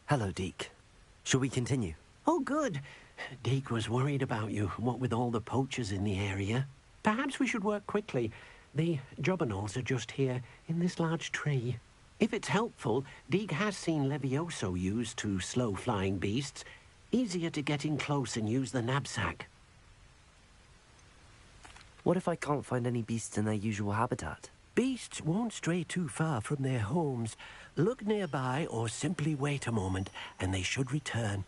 Hello, Deke. Shall we continue? Oh, good. Deke was worried about you, what with all the poachers in the area. Perhaps we should work quickly. The jobberknolls are just here, in this large tree. If it's helpful, Deke has seen Levioso used to slow flying beasts. Easier to get in close and use the knapsack. What if I can't find any beasts in their usual habitat? Beasts won't stray too far from their homes. Look nearby or simply wait a moment, and they should return.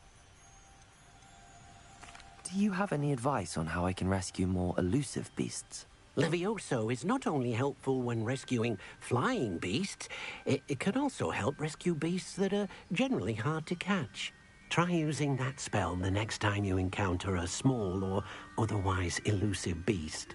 Do you have any advice on how I can rescue more elusive beasts? Levioso is not only helpful when rescuing flying beasts, it can also help rescue beasts that are generally hard to catch. Try using that spell the next time you encounter a small or otherwise elusive beast.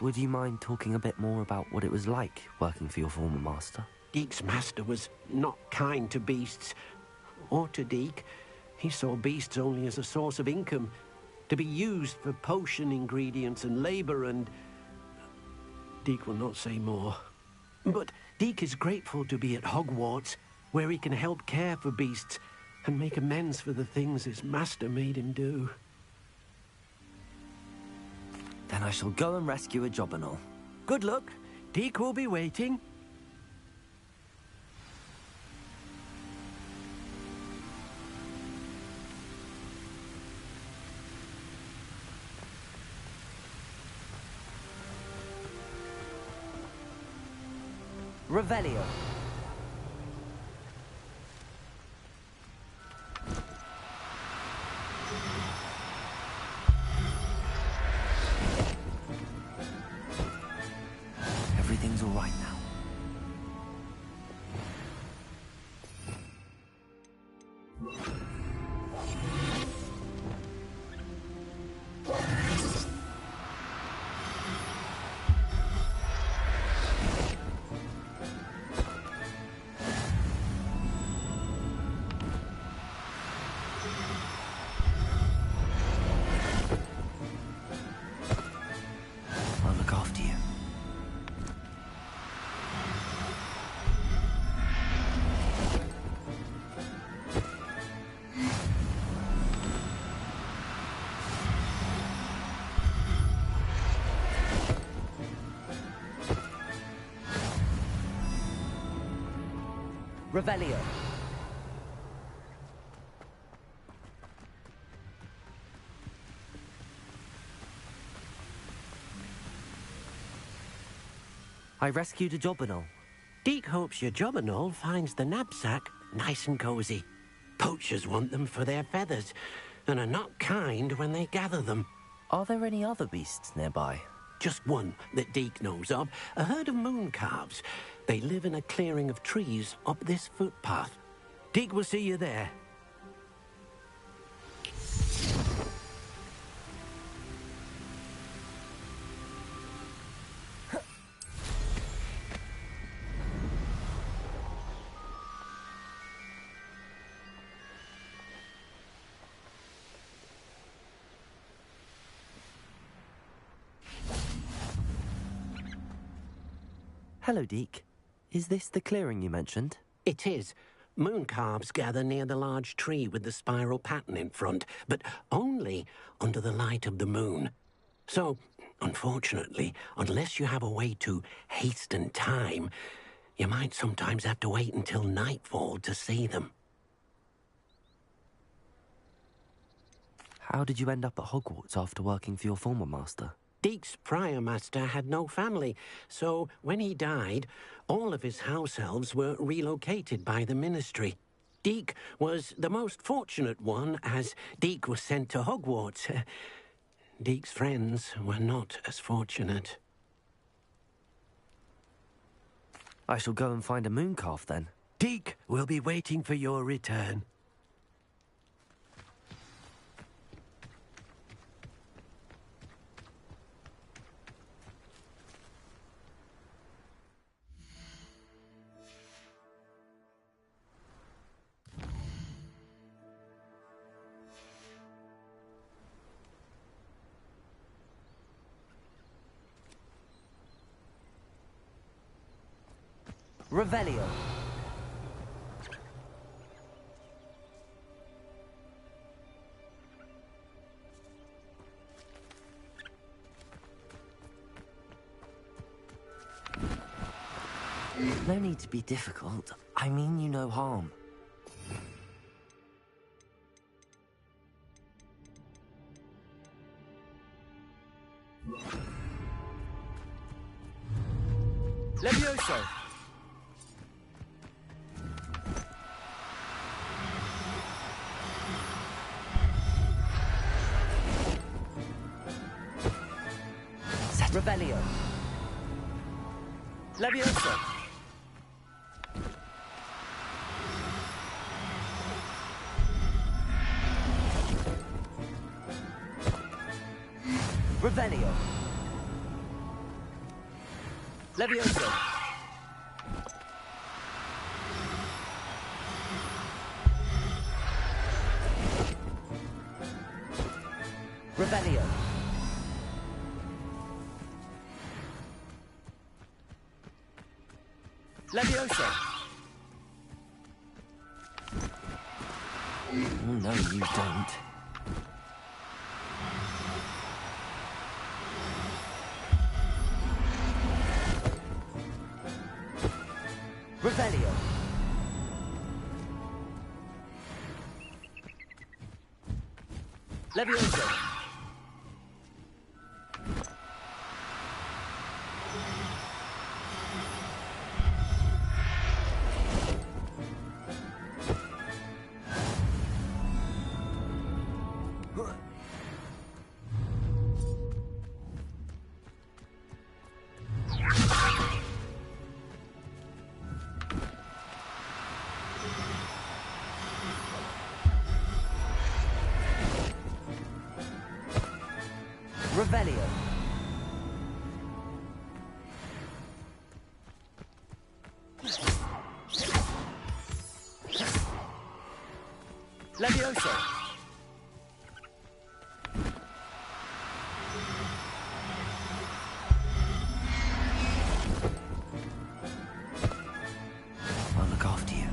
Would you mind talking a bit more about what it was like working for your former master? Deke's master was not kind to beasts, or to Deke. He saw beasts only as a source of income, to be used for potion ingredients and labor, and Deke will not say more. But Deke is grateful to be at Hogwarts, where he can help care for beasts and make amends for the things his master made him do. Then I shall go and rescue a jobberknoll. Good luck. Deke will be waiting. Revelio. Everything's all right now. I'll look after you. Revelio. I rescued a jobberknoll. Deke hopes your jobberknoll finds the knapsack nice and cozy. Poachers want them for their feathers, and are not kind when they gather them. Are there any other beasts nearby? Just one that Deke knows of, a herd of mooncalves. They live in a clearing of trees up this footpath. Deke will see you there. Hello, Deke. Is this the clearing you mentioned? It is. Mooncalves gather near the large tree with the spiral pattern in front, but only under the light of the moon. So, unfortunately, unless you have a way to hasten time, you might sometimes have to wait until nightfall to see them. How did you end up at Hogwarts after working for your former master? Deke's prior master had no family, so when he died, all of his house elves were relocated by the ministry. Deke was the most fortunate one, as Deke was sent to Hogwarts. Deke's friends were not as fortunate. I shall go and find a mooncalf then. Deke will be waiting for your return. Revelio. No need to be difficult. I mean you no harm. Levioso! Revelio. Levioso! Revelio. Levioso! Revelio. Levioso! No, you don't. Revelio. Levioso! Revelio. Levioso! I'll look after you.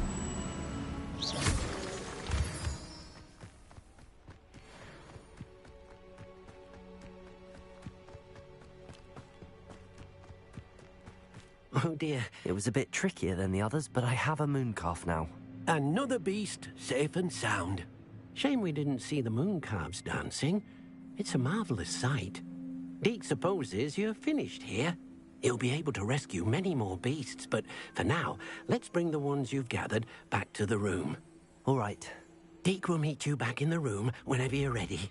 Oh dear. It was a bit trickier than the others, but I have a mooncalf now. Another beast, safe and sound. Shame we didn't see the mooncalves dancing. It's a marvelous sight. Deke supposes you're finished here. He'll be able to rescue many more beasts, but for now, let's bring the ones you've gathered back to the room. All right. Deke will meet you back in the room whenever you're ready.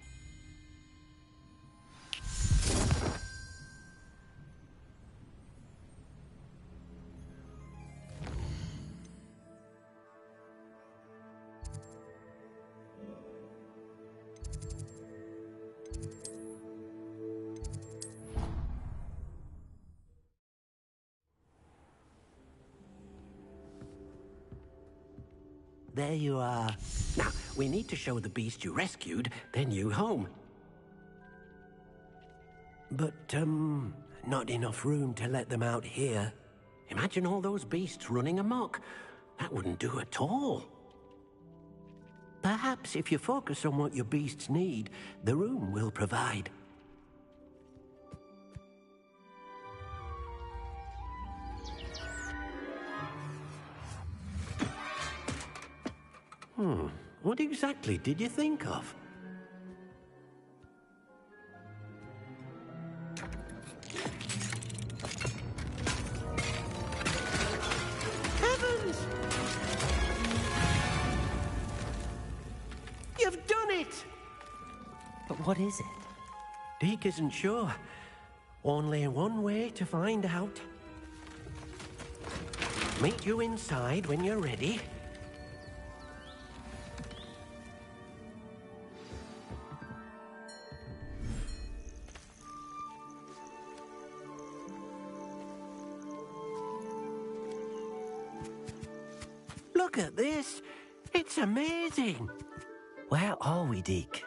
There you are. Now, we need to show the beast you rescued their new home. But, not enough room to let them out here. Imagine all those beasts running amok. That wouldn't do at all. Perhaps if you focus on what your beasts need, the room will provide. What exactly did you think of? Heavens! You've done it! But what is it? Deke isn't sure. Only one way to find out. Meet you inside when you're ready. Look at this. It's amazing. Where are we, Deke?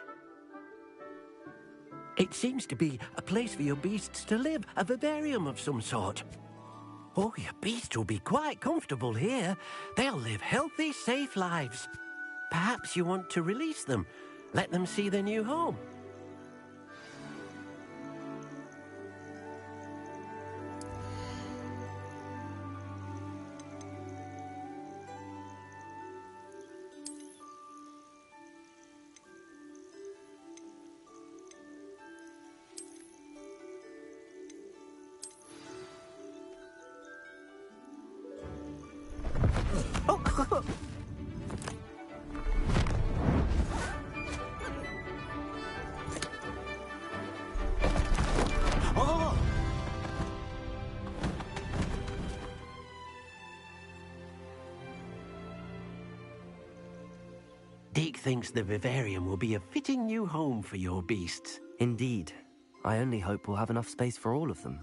It seems to be a place for your beasts to live, a vivarium of some sort. Oh, your beasts will be quite comfortable here. They'll live healthy, safe lives. Perhaps you want to release them. Let them see their new home. Deke thinks the vivarium will be a fitting new home for your beasts. Indeed. I only hope we'll have enough space for all of them.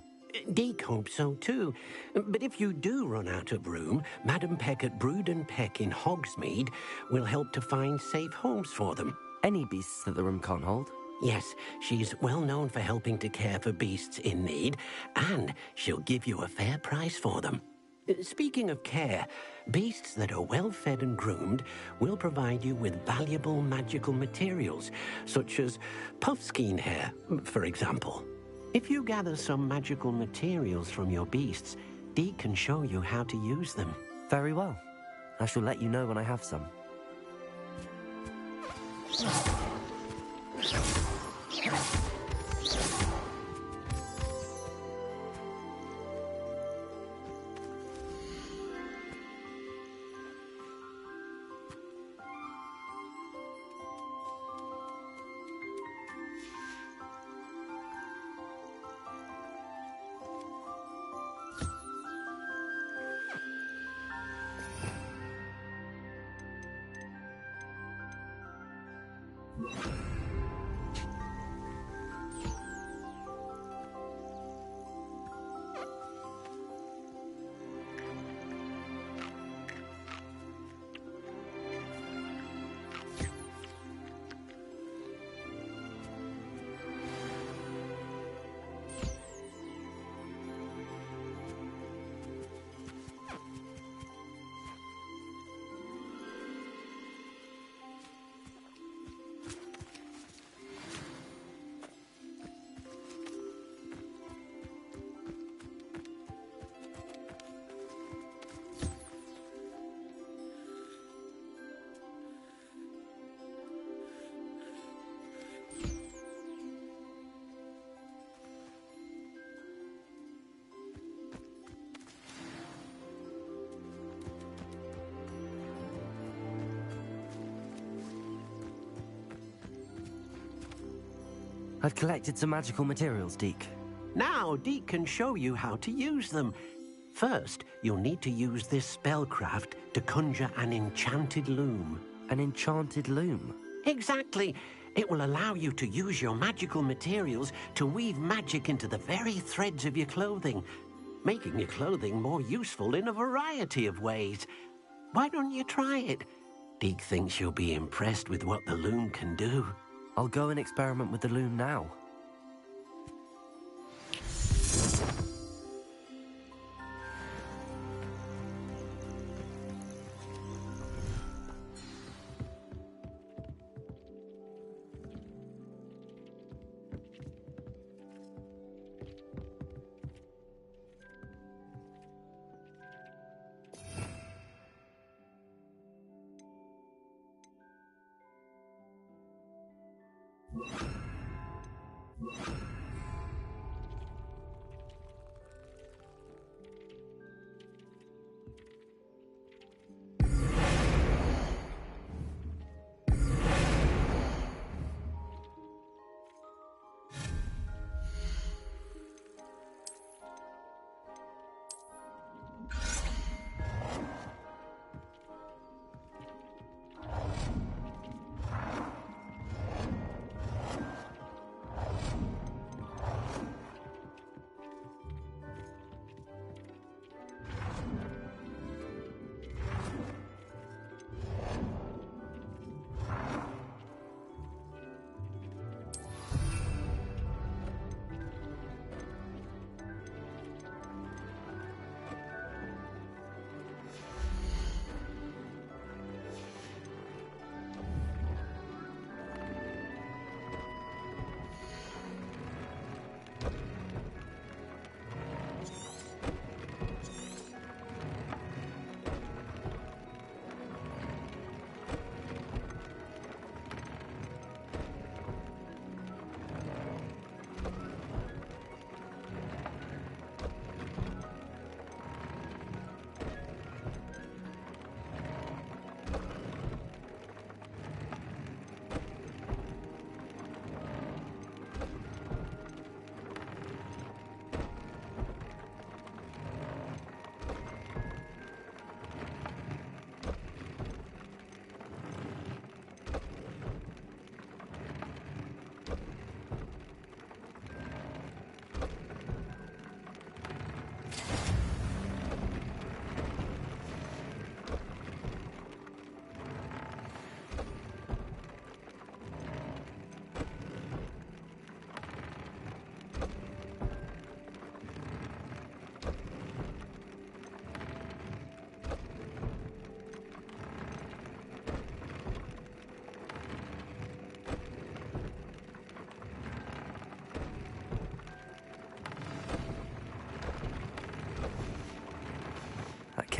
Deke hopes so too. But if you do run out of room, Madam Peck at Brood and Peck in Hogsmeade will help to find safe homes for them. Any beasts that the room can't hold? Yes, she's well known for helping to care for beasts in need, and she'll give you a fair price for them. Speaking of care, beasts that are well fed and groomed will provide you with valuable magical materials, such as puffskein hair, for example. If you gather some magical materials from your beasts, Deke can show you how to use them. Very well. I shall let you know when I have some. I've collected some magical materials, Deke. Now Deke can show you how to use them. First, you'll need to use this spellcraft to conjure an enchanted loom. An enchanted loom? Exactly. It will allow you to use your magical materials to weave magic into the very threads of your clothing, making your clothing more useful in a variety of ways. Why don't you try it? Deke thinks you'll be impressed with what the loom can do. I'll go and experiment with the loom now.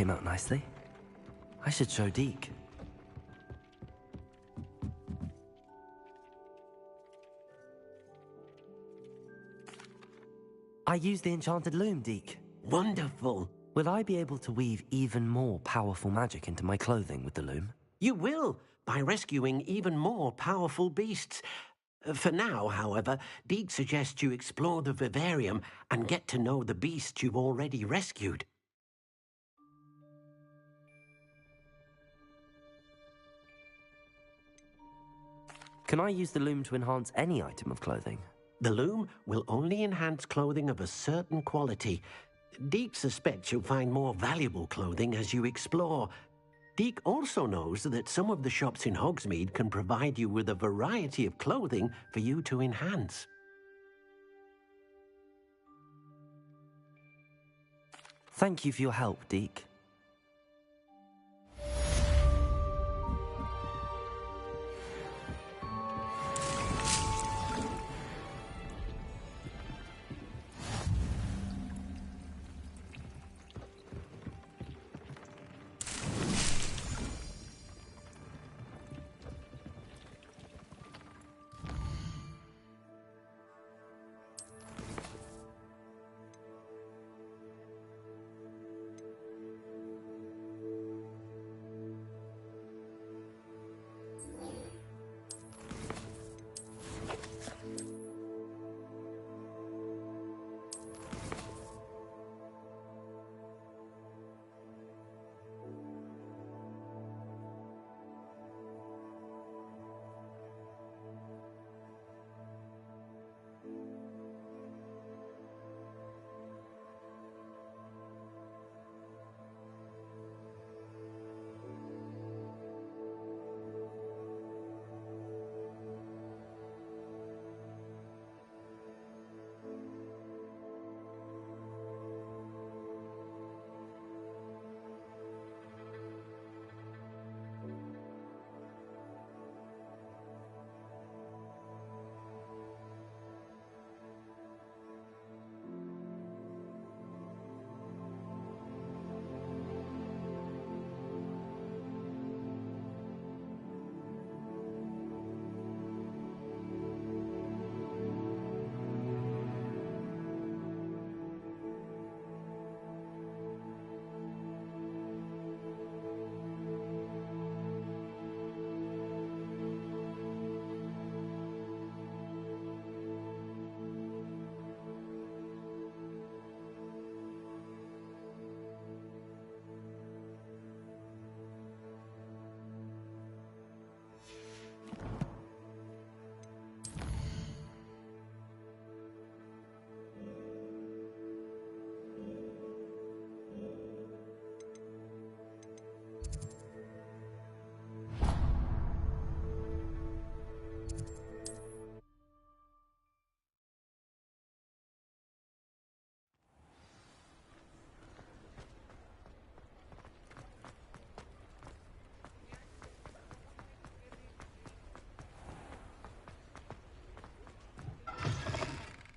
came out nicely. I should show Deke. I used the enchanted loom, Deke. Wonderful. Will I be able to weave even more powerful magic into my clothing with the loom? You will, by rescuing even more powerful beasts. For now, however, Deke suggests you explore the vivarium and get to know the beasts you've already rescued. Can I use the loom to enhance any item of clothing? The loom will only enhance clothing of a certain quality. Deke suspects you'll find more valuable clothing as you explore. Deke also knows that some of the shops in Hogsmeade can provide you with a variety of clothing for you to enhance. Thank you for your help, Deke.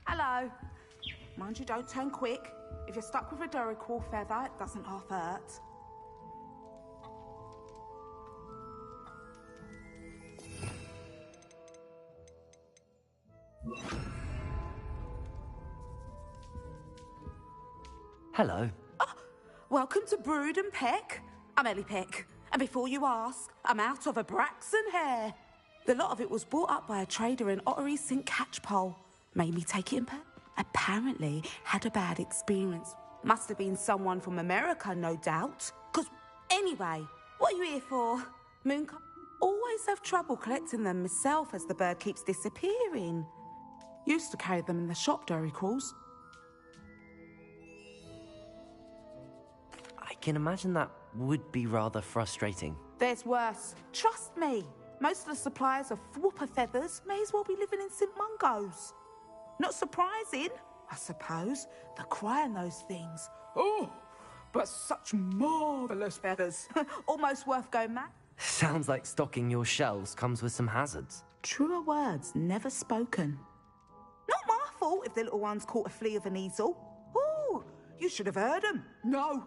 Hello. Mind you, don't turn quick. If you're stuck with a Duracell feather, it doesn't half hurt. Hello. Oh, welcome to Brood and Peck. I'm Ellie Peck. And before you ask, I'm out of a Braxton hair. The lot of it was bought up by a trader in Ottery St. Catchpole. Made me take it in pay. Apparently had a bad experience. Must have been someone from America, no doubt. 'Cause anyway, what are you here for? Always have trouble collecting them myself as the bird keeps disappearing. Used to carry them in the shop, Dory Crawls. I can imagine that would be rather frustrating. There's worse. Trust me. Most of the suppliers of whooper feathers may as well be living in St. Mungo's. Not surprising, I suppose, the cry on those things. Oh, but such marvellous feathers. Almost worth going mad. Sounds like stocking your shelves comes with some hazards. Truer words never spoken. Not my fault if the little one's caught a flea of an easel. Ooh, You should have heard them. No.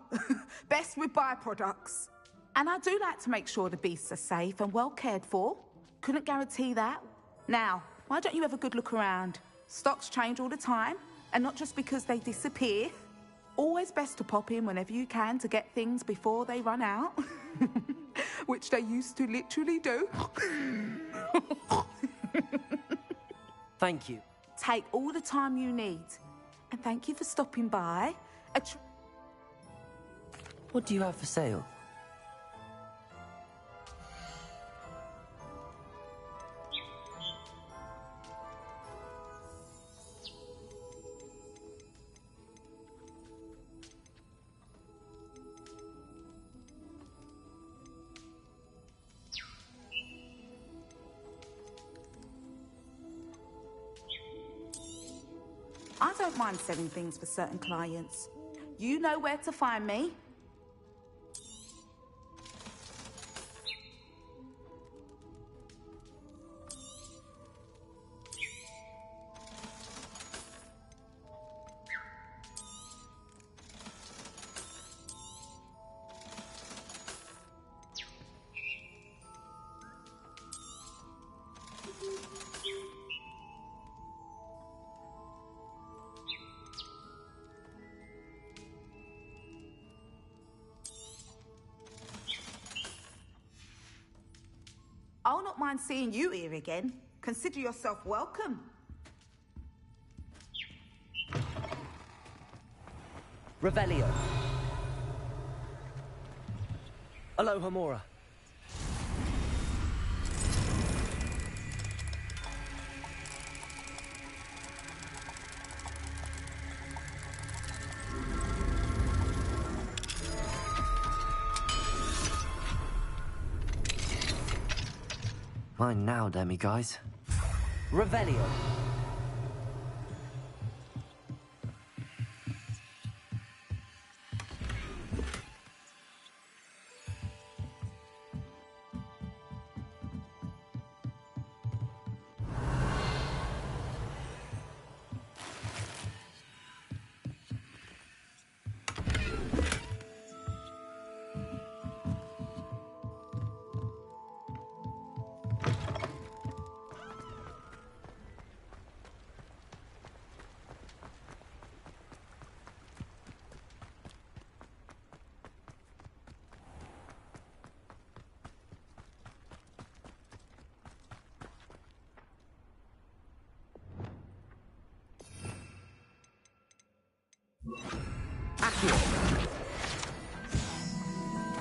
Best with byproducts. And I do like to make sure the beasts are safe and well cared for. Couldn't guarantee that. Now, why don't you have a good look around? Stocks change all the time, and not just because they disappear. Always best to pop in whenever you can to get things before they run out. Which they used to literally do. Thank you. Take all the time you need. And thank you for stopping by. What do you have for sale? I don't mind selling things for certain clients. You know where to find me. I'll not mind seeing you here again. Consider yourself welcome. Revelio. Aloha Mora. Mine now, demi-guys. Revelio.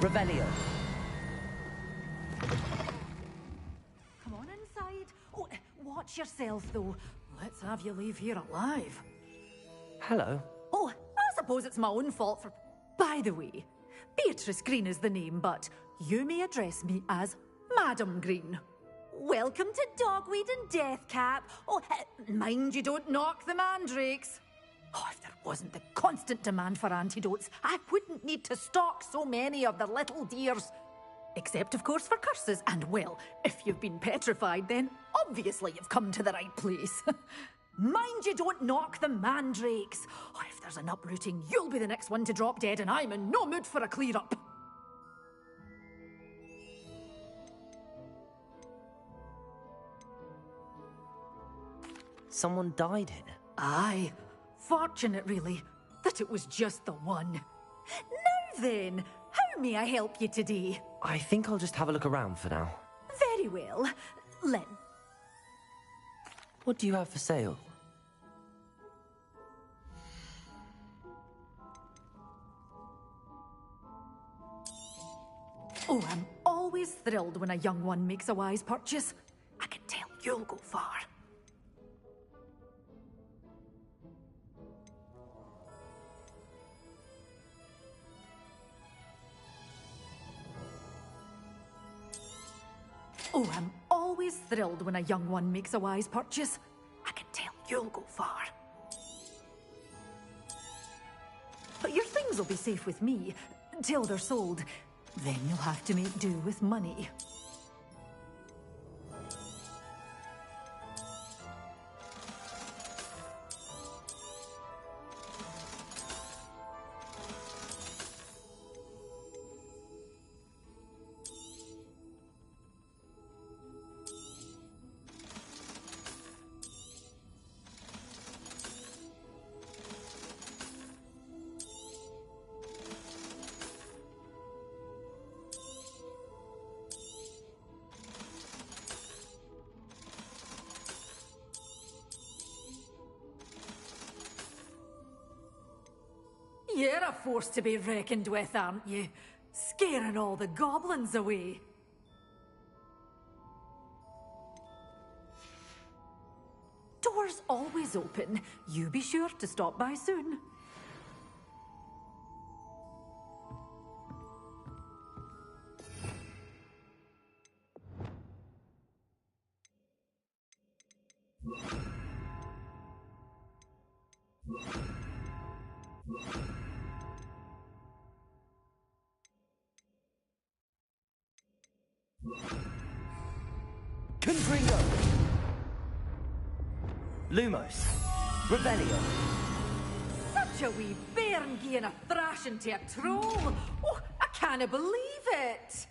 Revelio. Come on inside. Oh, watch yourself, though. Let's have you leave here alive. Hello. Oh, I suppose it's my own fault for... By the way, Beatrice Green is the name, but you may address me as Madam Green. Welcome to Dogweed and Deathcap. Oh, mind you don't knock the mandrakes. Oh, if there wasn't the constant demand for antidotes, I wouldn't need to stock so many of the little dears. Except, of course, for curses. And, well, if you've been petrified, then obviously you've come to the right place. Mind you don't knock the mandrakes. Oh, if there's an uprooting, you'll be the next one to drop dead, and I'm in no mood for a clear-up. Someone died here. Aye. Fortunate, really, that it was just the one. Now then, how may I help you today? I think I'll just have a look around for now. Very well. Len. What do you have for sale? Oh, I'm always thrilled when a young one makes a wise purchase. I can tell you'll go far. Oh, I'm always thrilled when a young one makes a wise purchase. I can tell you'll go far. But your things will be safe with me, till they're sold. Then you'll have to make do with money. You're a force to be reckoned with, aren't you? Scaring all the goblins away. Doors always open. You be sure to stop by soon. Confringo. Lumos. Revelio. Such a wee bairn gieing a thrashing to a troll. Oh, I can't believe it.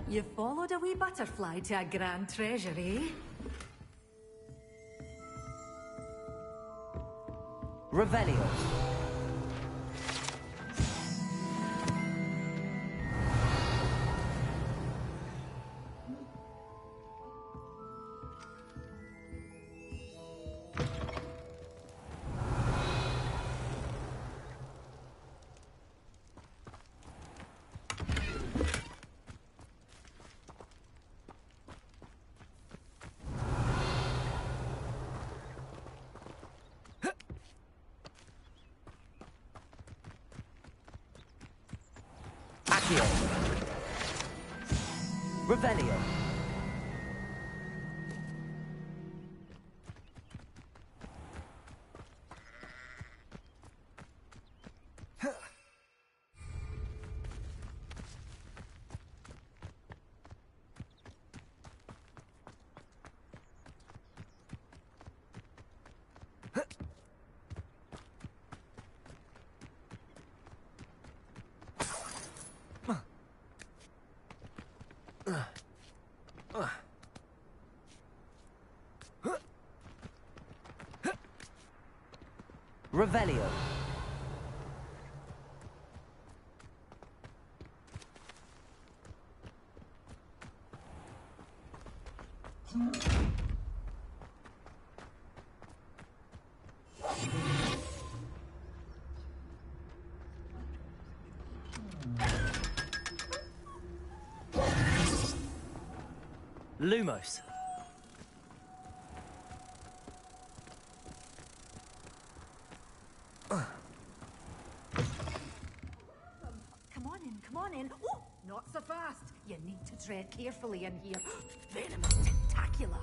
You followed a wee butterfly to a grand treasure, eh? Revelio. Revelio. Revelio. Lumos. Come on in. Oh, not so fast. You need to tread carefully in here. Venomous tentacular.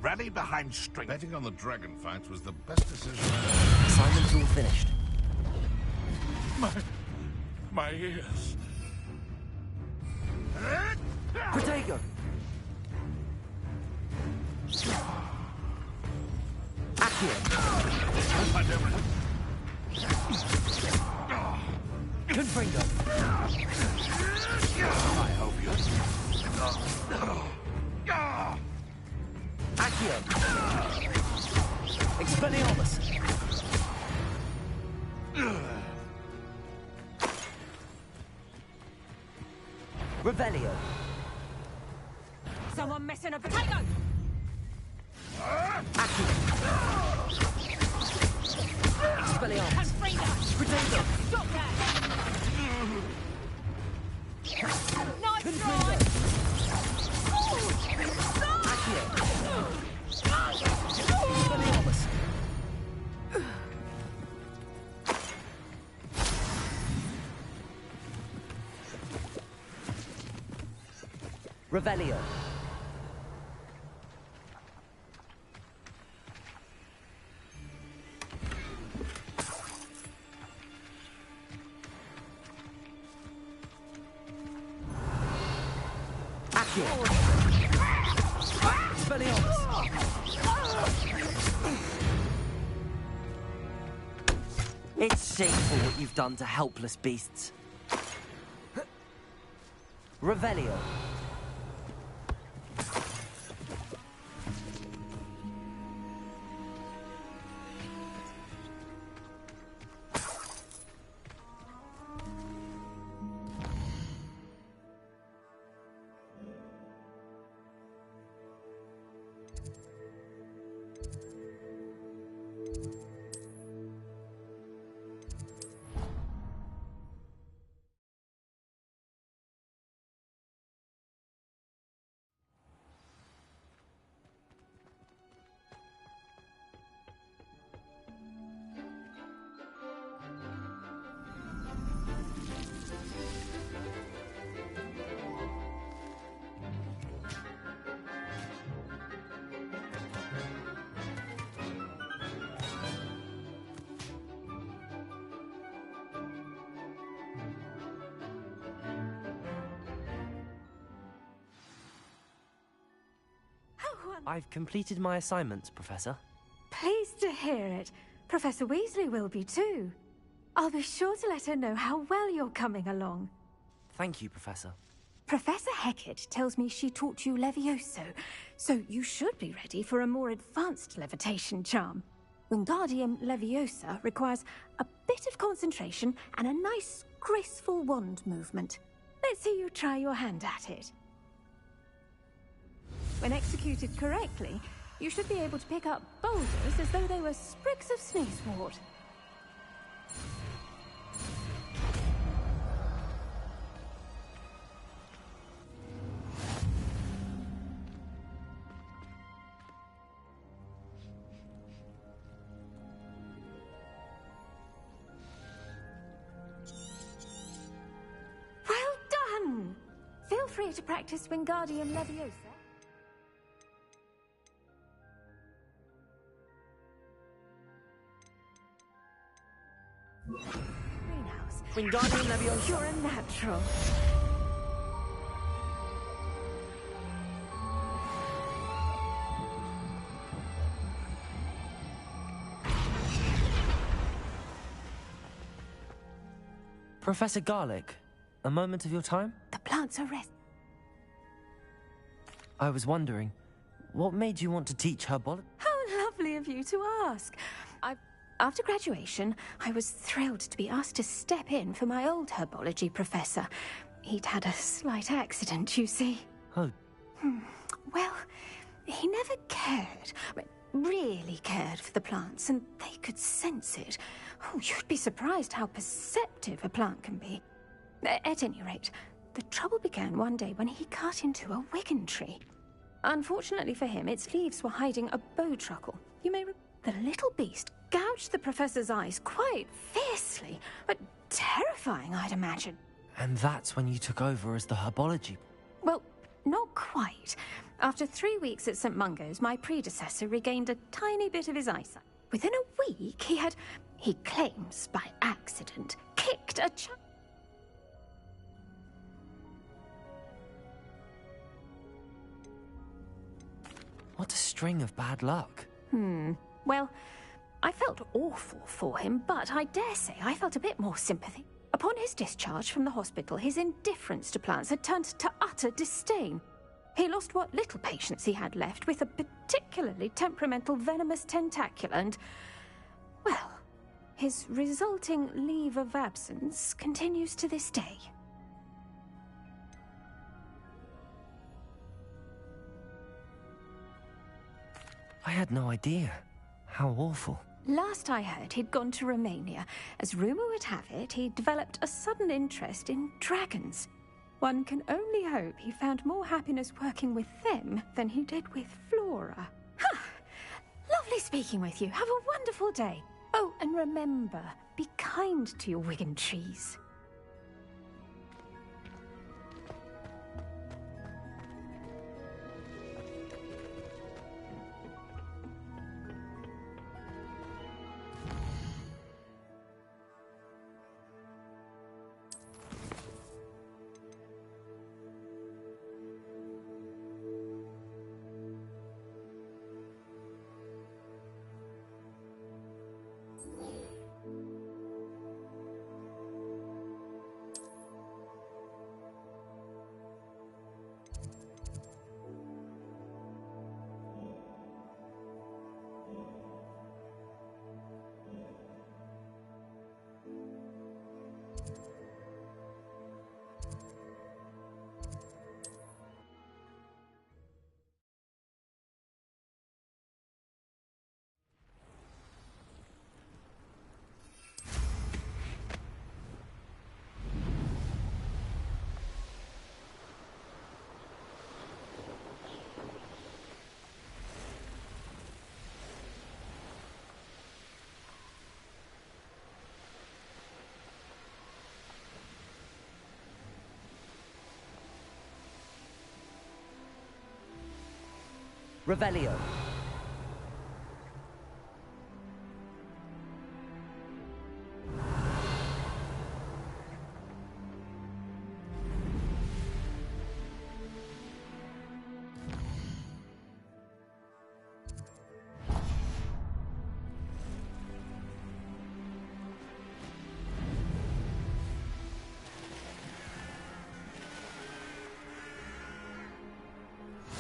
Rally behind strength. Betting on the dragon fight was the best decision ever. Assignment's all finished. My ears. Protego! Accio! Confringo! I hope you... Accio! Expelliarmus! Revelio! Someone missing a potato! Accio! Expelliarmus! Confringo! Protego! Stop that! Nice Confringo! try! Expelliarmus! Revelio! Accio! Expelliarmus! It's shameful what you've done to helpless beasts. Revelio. I've completed my assignments, Professor. Pleased to hear it. Professor Weasley will be too. I'll be sure to let her know how well you're coming along. Thank you, Professor. Professor Hecat tells me she taught you Levioso, so you should be ready for a more advanced levitation charm. Wingardium Leviosa requires a bit of concentration and a nice, graceful wand movement. Let's see you try your hand at it. When executed correctly, you should be able to pick up boulders as though they were sprigs of sneezewort. Well done! Feel free to practice Wingardium Leviosa. Greenhouse. Wingardium Leviosa. You're a natural. Professor Garlick, a moment of your time? The plants are rest. I was wondering, what made you want to teach herbology? How lovely of you to ask. After graduation, I was thrilled to be asked to step in for my old herbology professor. He'd had a slight accident, you see. Oh, Well, he never cared, really cared for the plants, and they could sense it. Oh, you'd be surprised how perceptive a plant can be. At any rate, the trouble began one day when he cut into a wigan tree. Unfortunately for him, its leaves were hiding a bowtruckle. You may the little beast gouged the professor's eyes quite fiercely, but terrifying, I'd imagine. and that's when you took over as the herbology. Well, not quite. After 3 weeks at St. Mungo's, my predecessor regained a tiny bit of his eyesight. Within a week, he claims by accident, kicked a child. What a string of bad luck. Well, I felt awful for him, but I dare say I felt a bit more sympathy. Upon his discharge from the hospital, his indifference to plants had turned to utter disdain. He lost what little patience he had left with a particularly temperamental venomous tentacula and, well, his resulting leave of absence continues to this day. I had no idea. How awful. Last I heard, he'd gone to Romania. As rumour would have it, he developed a sudden interest in dragons. One can only hope he found more happiness working with them than he did with Flora. Ha! Lovely speaking with you. Have a wonderful day. Oh, and remember, be kind to your wigan trees. Revelio.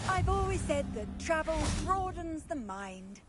I've always said that travel broadens the mind.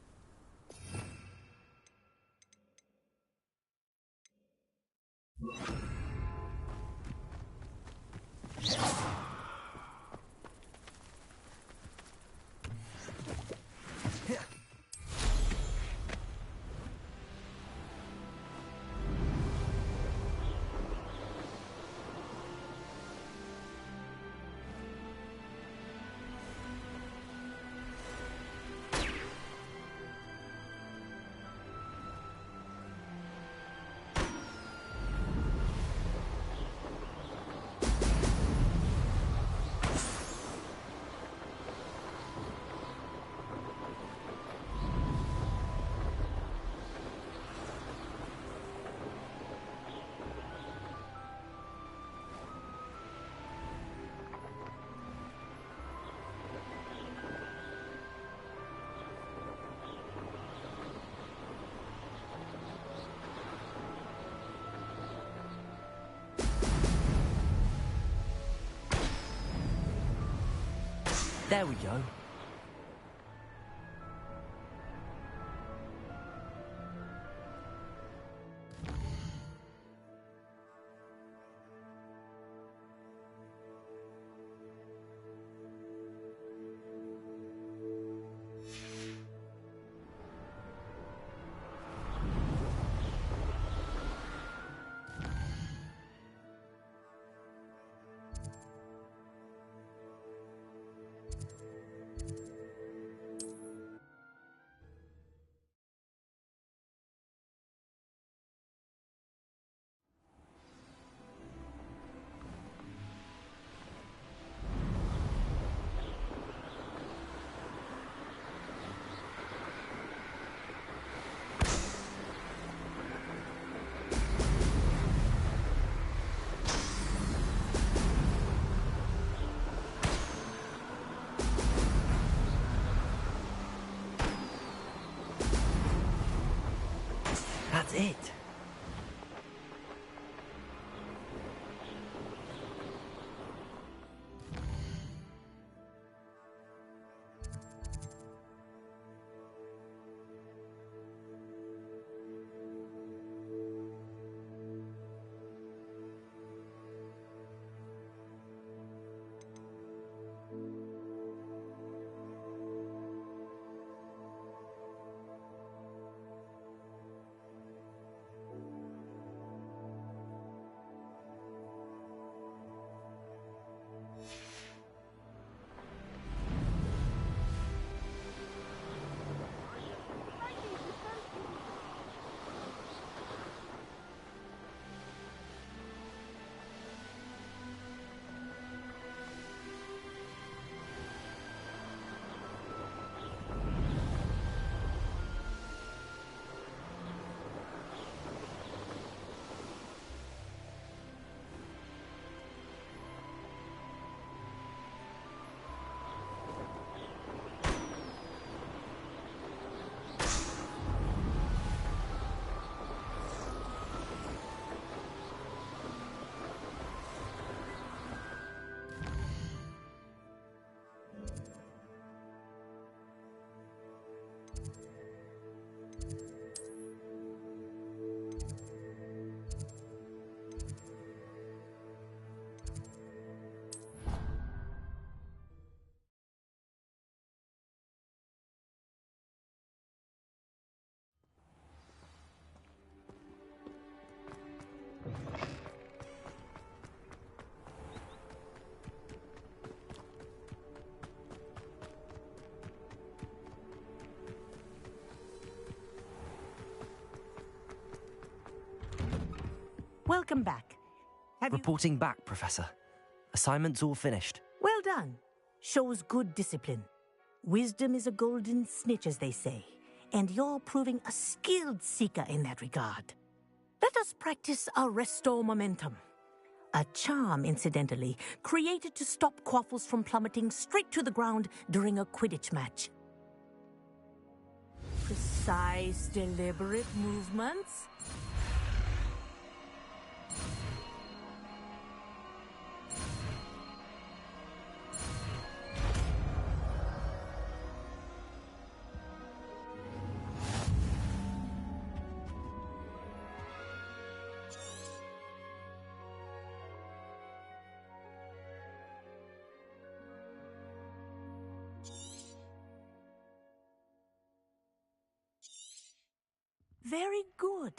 There we go. That's it. Welcome back. Reporting back, Professor. Assignment's all finished. Well done. Shows good discipline. Wisdom is a golden snitch, as they say, and you're proving a skilled seeker in that regard. Let us practice our restore momentum. A charm, incidentally, created to stop quaffles from plummeting straight to the ground during a Quidditch match. Precise, deliberate movements. Very good.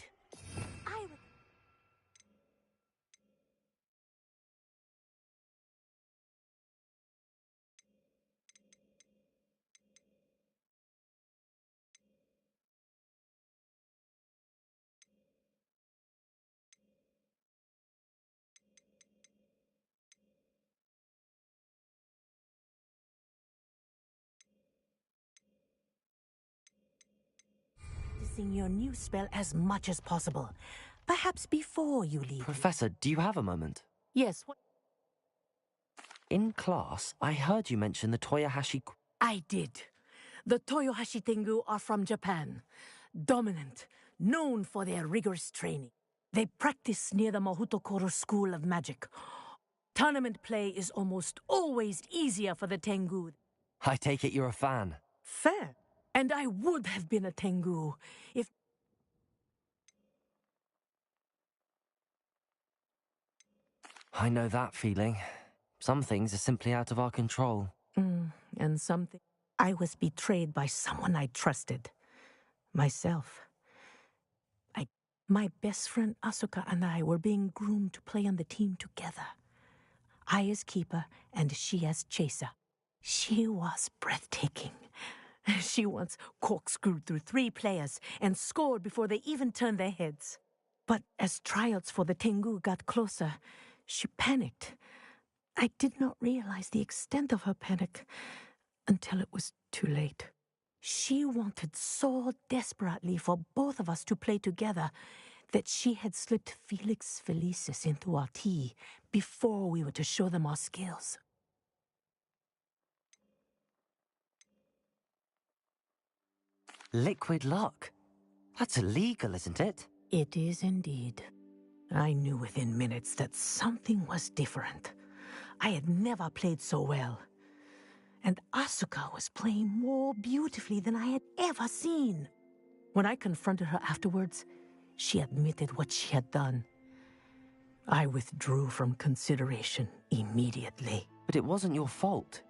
Practicing your new spell as much as possible. Perhaps before you leave. Professor, do you have a moment? Yes, what? In class, I heard you mention the Toyohashi... I did. The Toyohashi Tengu are from Japan. Dominant, known for their rigorous training. They practice near the Mahutokoro School of Magic. Tournament play is almost always easier for the Tengu. I take it you're a fan. Fair. And I would have been a Tengu if... I know that feeling. Some things are simply out of our control. And something... I was betrayed by someone I trusted. Myself. My best friend Asuka and I were being groomed to play on the team together. I as keeper and she as chaser. She was breathtaking. She once corkscrewed through 3 players and scored before they even turned their heads. But as tryouts for the Tengu got closer, she panicked. I did not realize the extent of her panic until it was too late. She wanted so desperately for both of us to play together that she had slipped Felix Felicis into our tea before we were to show them our skills. Liquid luck? That's illegal, isn't it? It is indeed. I knew within minutes that something was different. I had never played so well. And Asuka was playing more beautifully than I had ever seen. When I confronted her afterwards, she admitted what she had done. I withdrew from consideration immediately. But it wasn't your fault.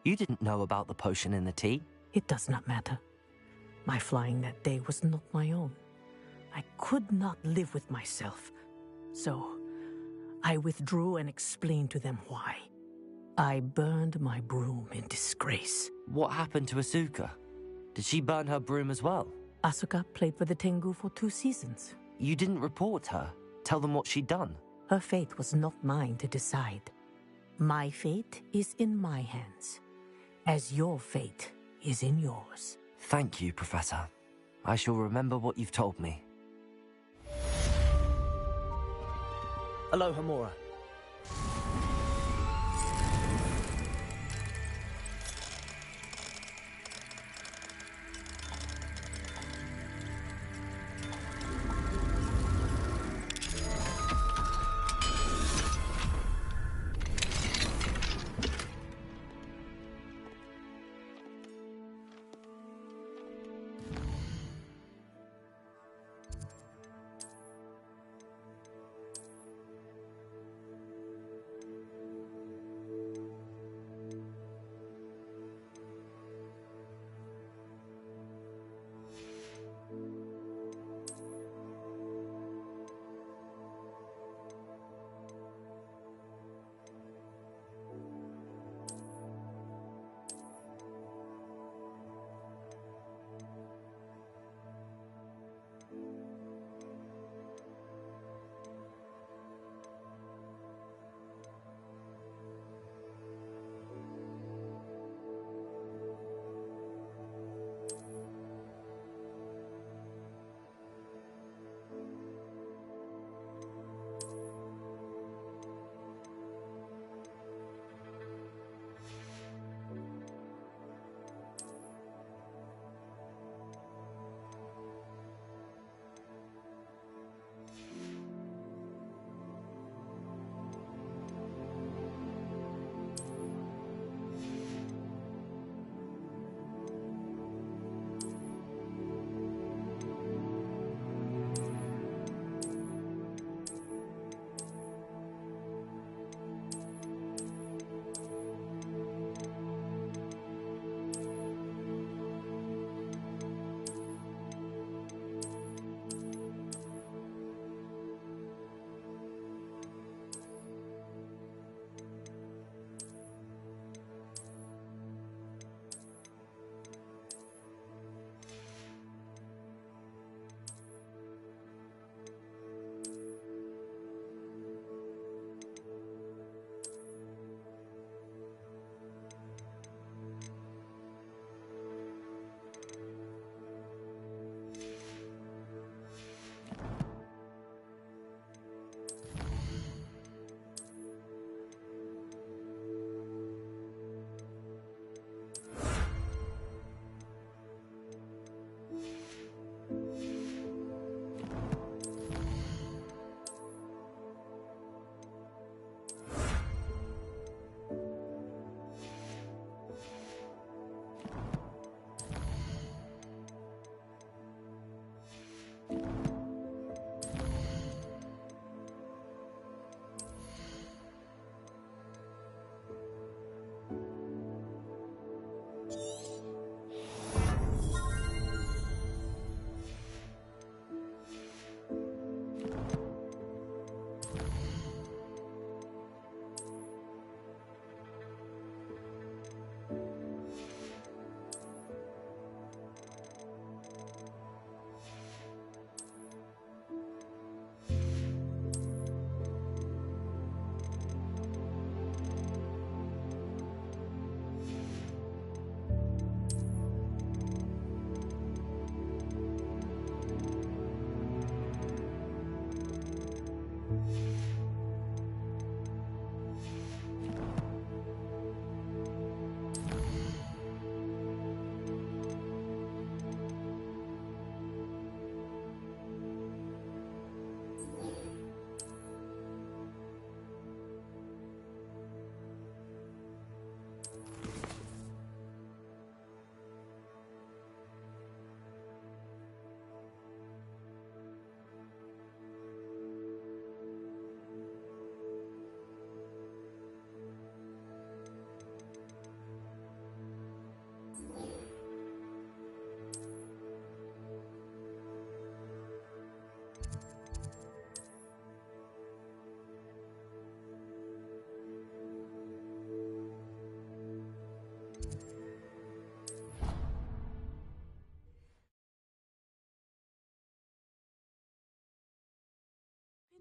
You didn't know about the potion in the tea. It does not matter. My flying that day was not my own. I could not live with myself. So, I withdrew and explained to them why. I burned my broom in disgrace. What happened to Asuka? Did she burn her broom as well? Asuka played for the Tengu for 2 seasons. You didn't report her? Tell them what she'd done? Her fate was not mine to decide. My fate is in my hands, as your fate is in yours. Thank you, Professor. I shall remember what you've told me. Aloha, Mora.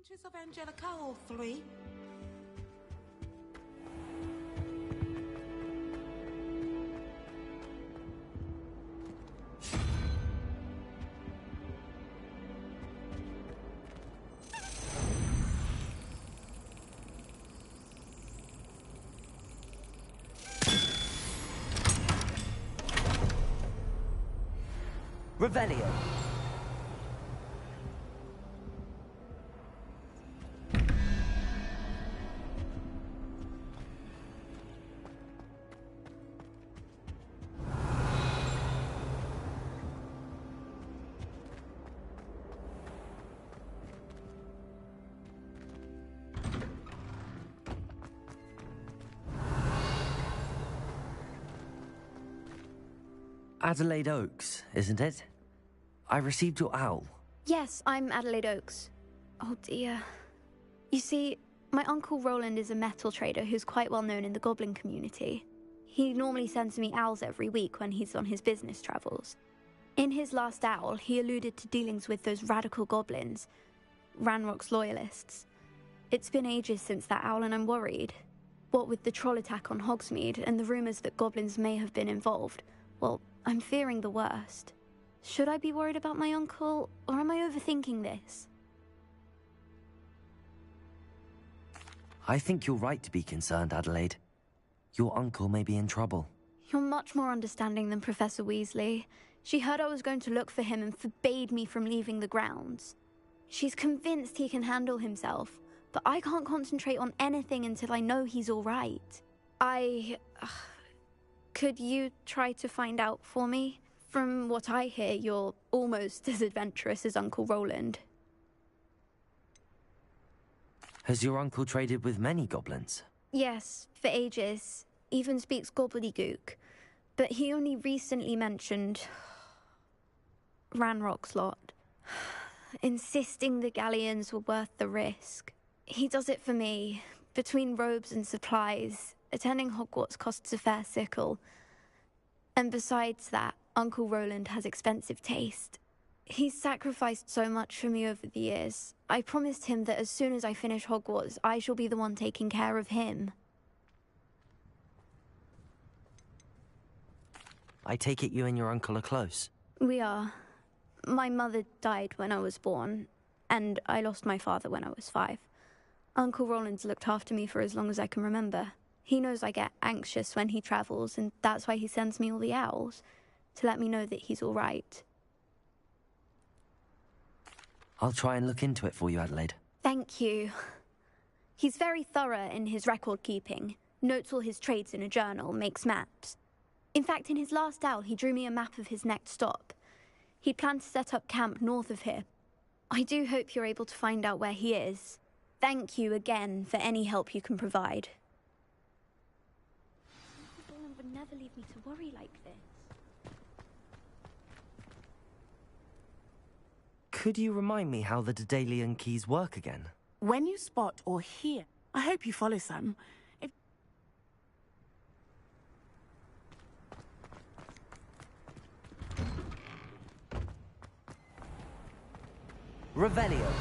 Pictures of Angelica, all three. Revelio. Adelaide Oaks, isn't it? I received your owl. Yes, I'm Adelaide Oaks. Oh dear. You see, my Uncle Roland is a metal trader who's quite well known in the goblin community. He normally sends me owls every week when he's on his business travels. In his last owl, he alluded to dealings with those radical goblins, Ranrock's loyalists. It's been ages since that owl and I'm worried. What with the troll attack on Hogsmeade and the rumours that goblins may have been involved, well, I'm fearing the worst. Should I be worried about my uncle, or am I overthinking this? I think you're right to be concerned, Adelaide. Your uncle may be in trouble. You're much more understanding than Professor Weasley. She heard I was going to look for him and forbade me from leaving the grounds. She's convinced he can handle himself, but I can't concentrate on anything until I know he's all right. Could you try to find out for me? From what I hear, you're almost as adventurous as Uncle Roland. Has your uncle traded with many goblins? Yes, for ages. Even speaks gobbledygook. But he only recently mentioned Ranrock's lot, insisting the galleons were worth the risk. He does it for me. Between robes and supplies, attending Hogwarts costs a fair sickle. And besides that, Uncle Roland has expensive taste. He's sacrificed so much for me over the years. I promised him that as soon as I finish Hogwarts, I shall be the one taking care of him. I take it you and your uncle are close? We are. My mother died when I was born, and I lost my father when I was 5. Uncle Roland's looked after me for as long as I can remember. He knows I get anxious when he travels, and that's why he sends me all the owls, to let me know that he's all right. I'll try and look into it for you, Adelaide. Thank you. He's very thorough in his record keeping, notes all his trades in a journal, makes maps. In fact, in his last owl, he drew me a map of his next stop. He'd planned to set up camp north of here. I do hope you're able to find out where he is. Thank you again for any help you can provide. Roland would never leave me to worry like this. Could you remind me how the Daedalian keys work again? When you spot or hear, I hope you follow some. If Revelio.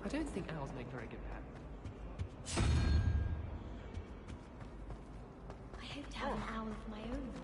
I don't think owls make very good pets. I hope to have an owl of my own one day.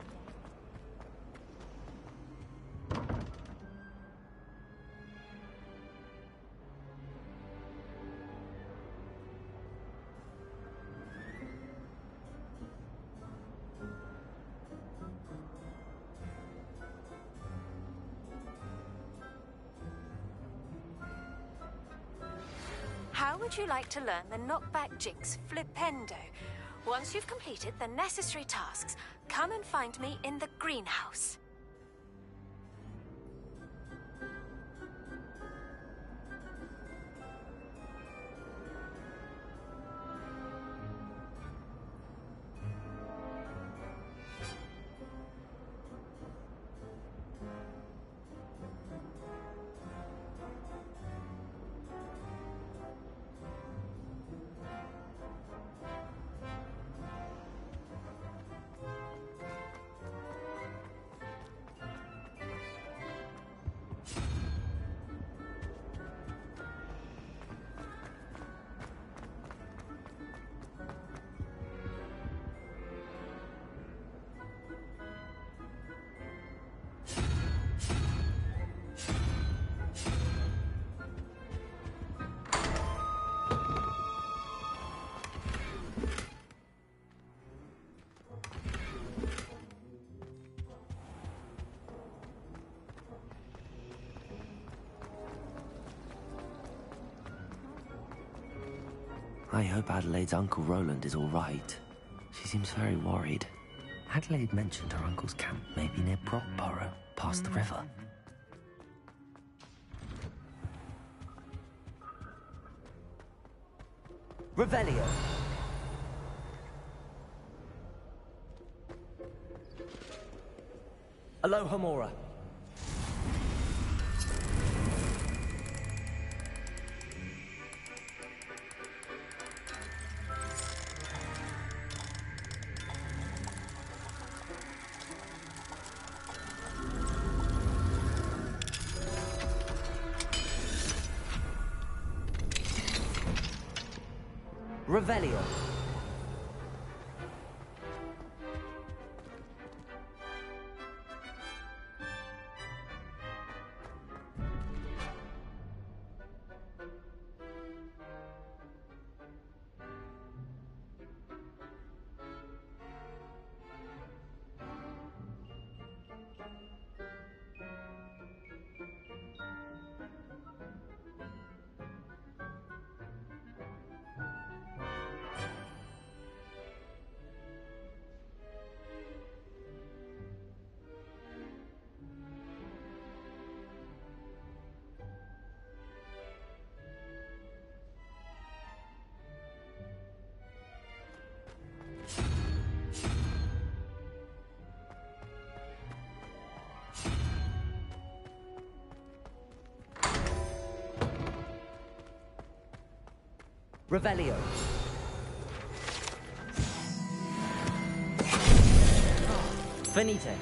How would you like to learn the knockback jinx flipendo? Once you've completed the necessary tasks, come and find me in the greenhouse. I hope Adelaide's Uncle Roland is all right. She seems very worried. Adelaide mentioned her uncle's camp may be near Brockborough, past the river. Revelio. Aloha Mora. Revelio. Revelio. Finite.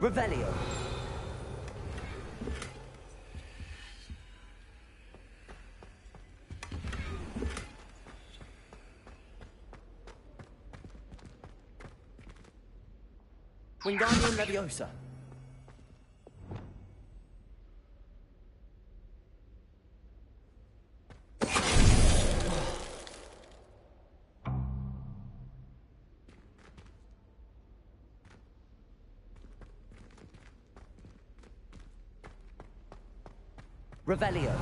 Revelio. Wingardium Leviosa. Revelio.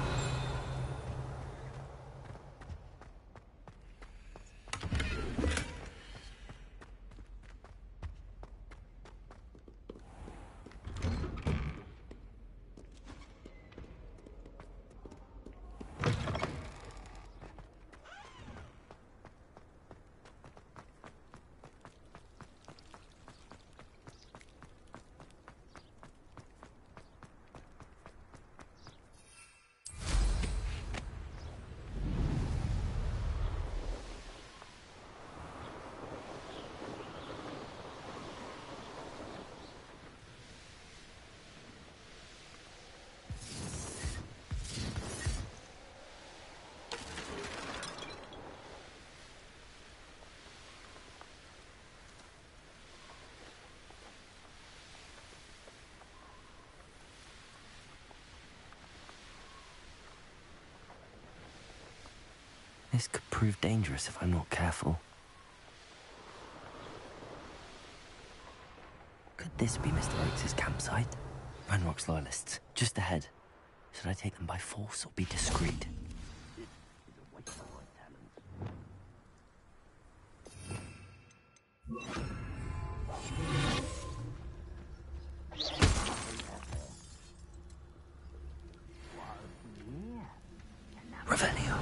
This could prove dangerous if I'm not careful. Could this be Mr. Oakes' campsite? Ranrock's loyalists, just ahead. Should I take them by force or be discreet? Revelio.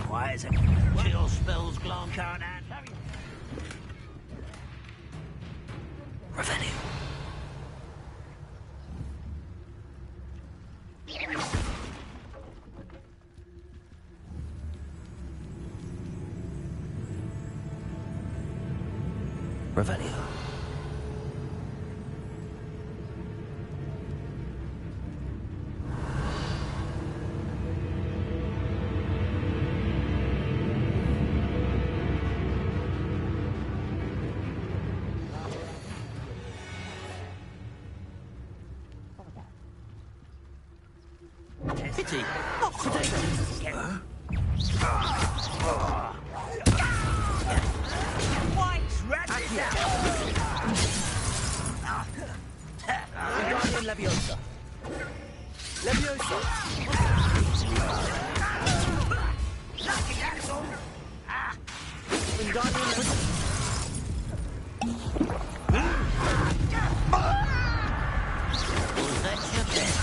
Why is it? Chill. your spells, Glom. Can't add. Revenue. Revelio. Pity. Wingardium Leviosa. Leviosa. Wingardium Leviosa. That's your best.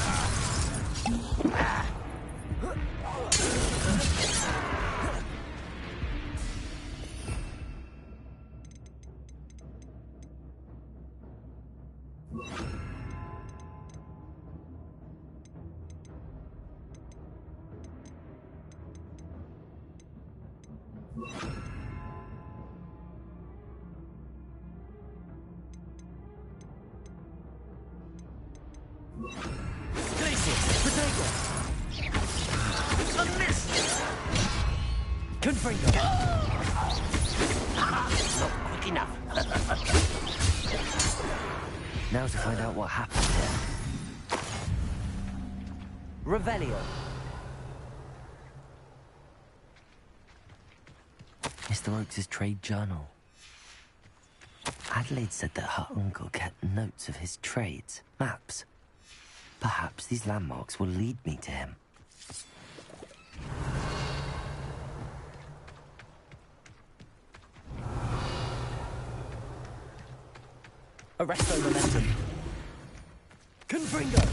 Confringo. Not quick enough. Now to find out what happened here. Revelio. Mr. Oakes' trade journal. Adelaide said that her uncle kept notes of his trades, maps. Perhaps these landmarks will lead me to him. Arresto momentum. Confringo.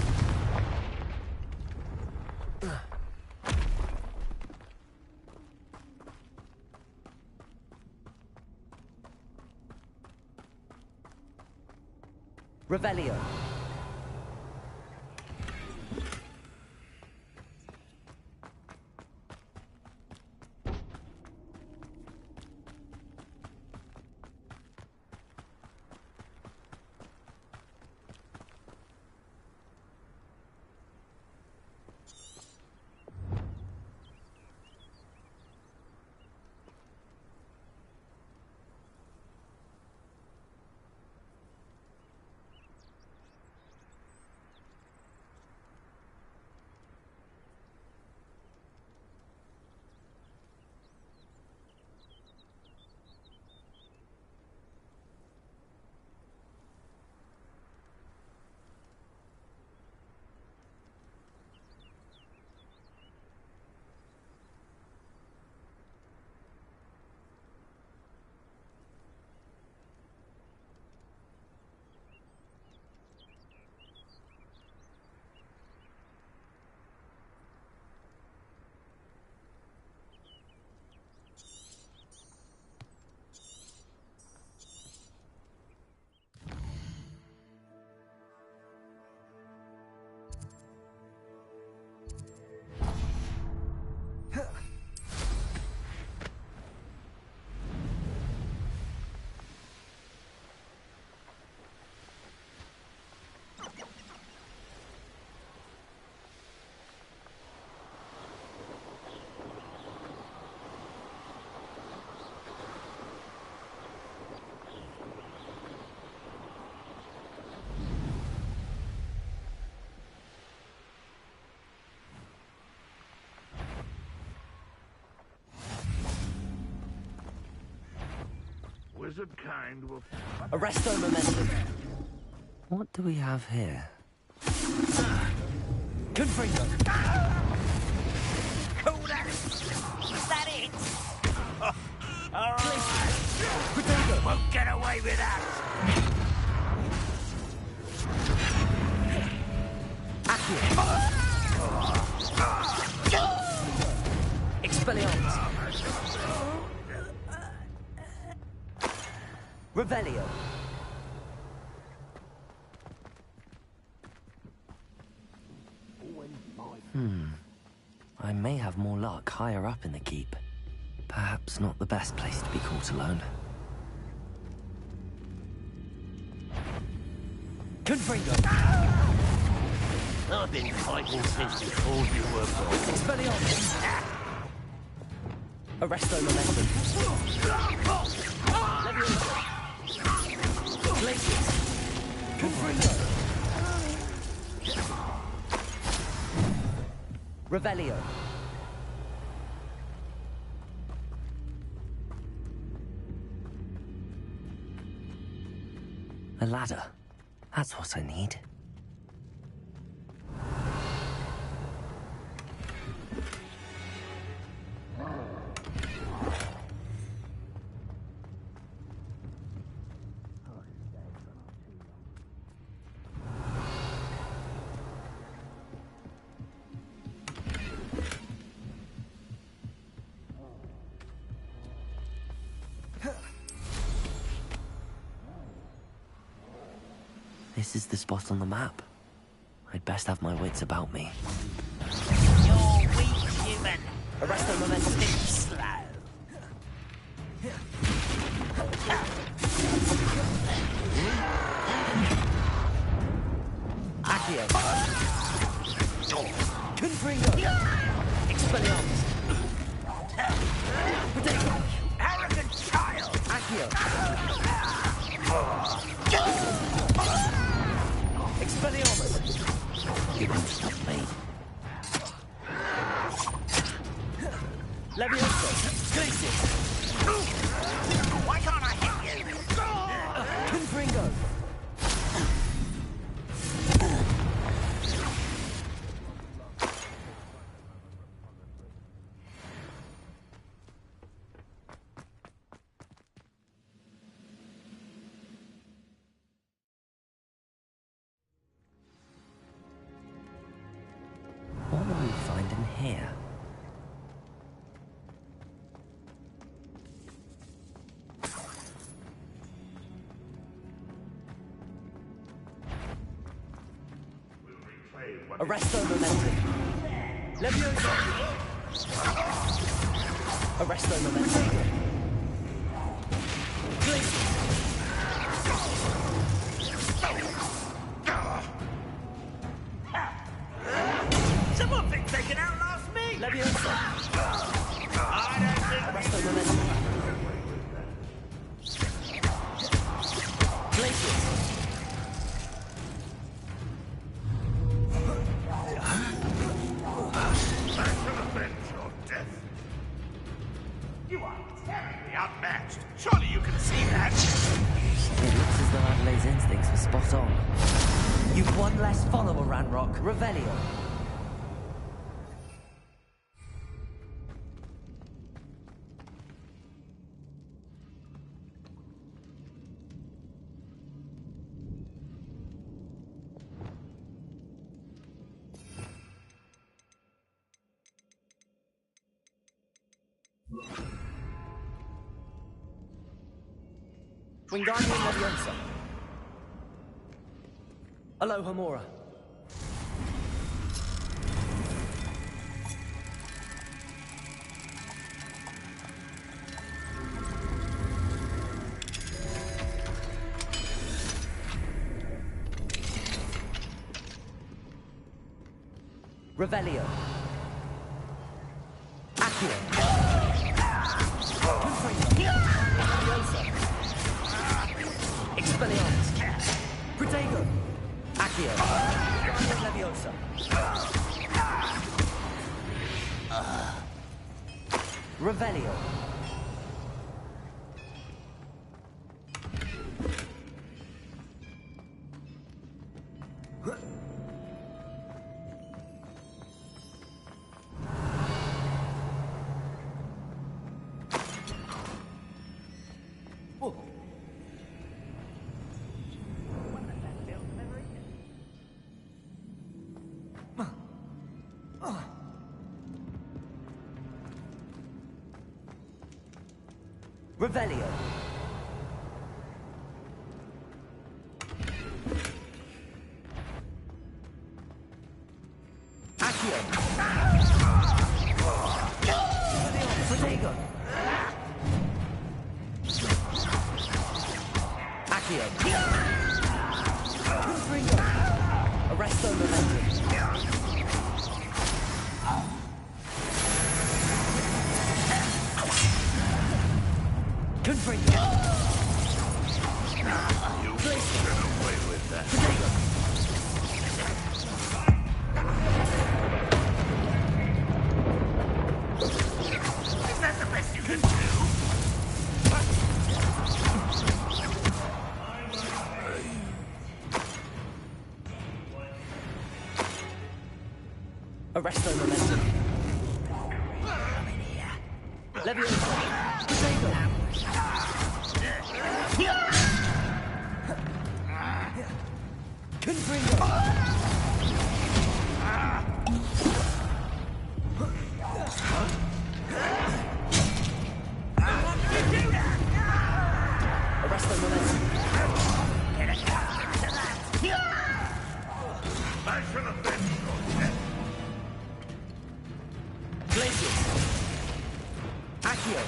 Revelio. Wizard kind will... Arresto momentum. What do we have here? Confringo. Cool axe. Is that it? All right. Potato. Won't get away with that. Expelliarmus. Revelio. I may have more luck higher up in the keep. Perhaps not the best place to be caught alone. Confringo. I've been fighting since before you were born. Expelliarmus. Arresto momentum. Glacius. Confringo. Revelio. A ladder. That's what I need. This is the spot on the map. I'd best have my wits about me. You're weak, human. Arresto momentum. Slow. Accio. Confringo. Expelliarmus. Protego. Arrogant child. Accio. Expelliarmus. You won't stop me. Levioso. Glacius. Why can't I hit you? Confringo. What will we find in here? Arresto momentum. Levioso. Arresto momentum. Glacius. Someone thinks they can outlast me! Levioso. I don't think Arresto momentum. Glacius. You are terribly outmatched. Surely you can see that. It looks as though Adelaide's instincts were spot on. You've one less follower, Ranrock. Revelio. Wingardium Leviosa. Aloha Mora. Revelio. Accio. Leviosa. Expelliarmus. Protego. Accio. Leviosa. Revelio. Revelio. Accio. Confringo. Arresto momentum. Confringo. You get away with that. Is that the best you can do? Arresto momentum. Come in here. Leviosa. Potato. Confringo. Arresto momentum. I should have been your death. Glacius. Accio.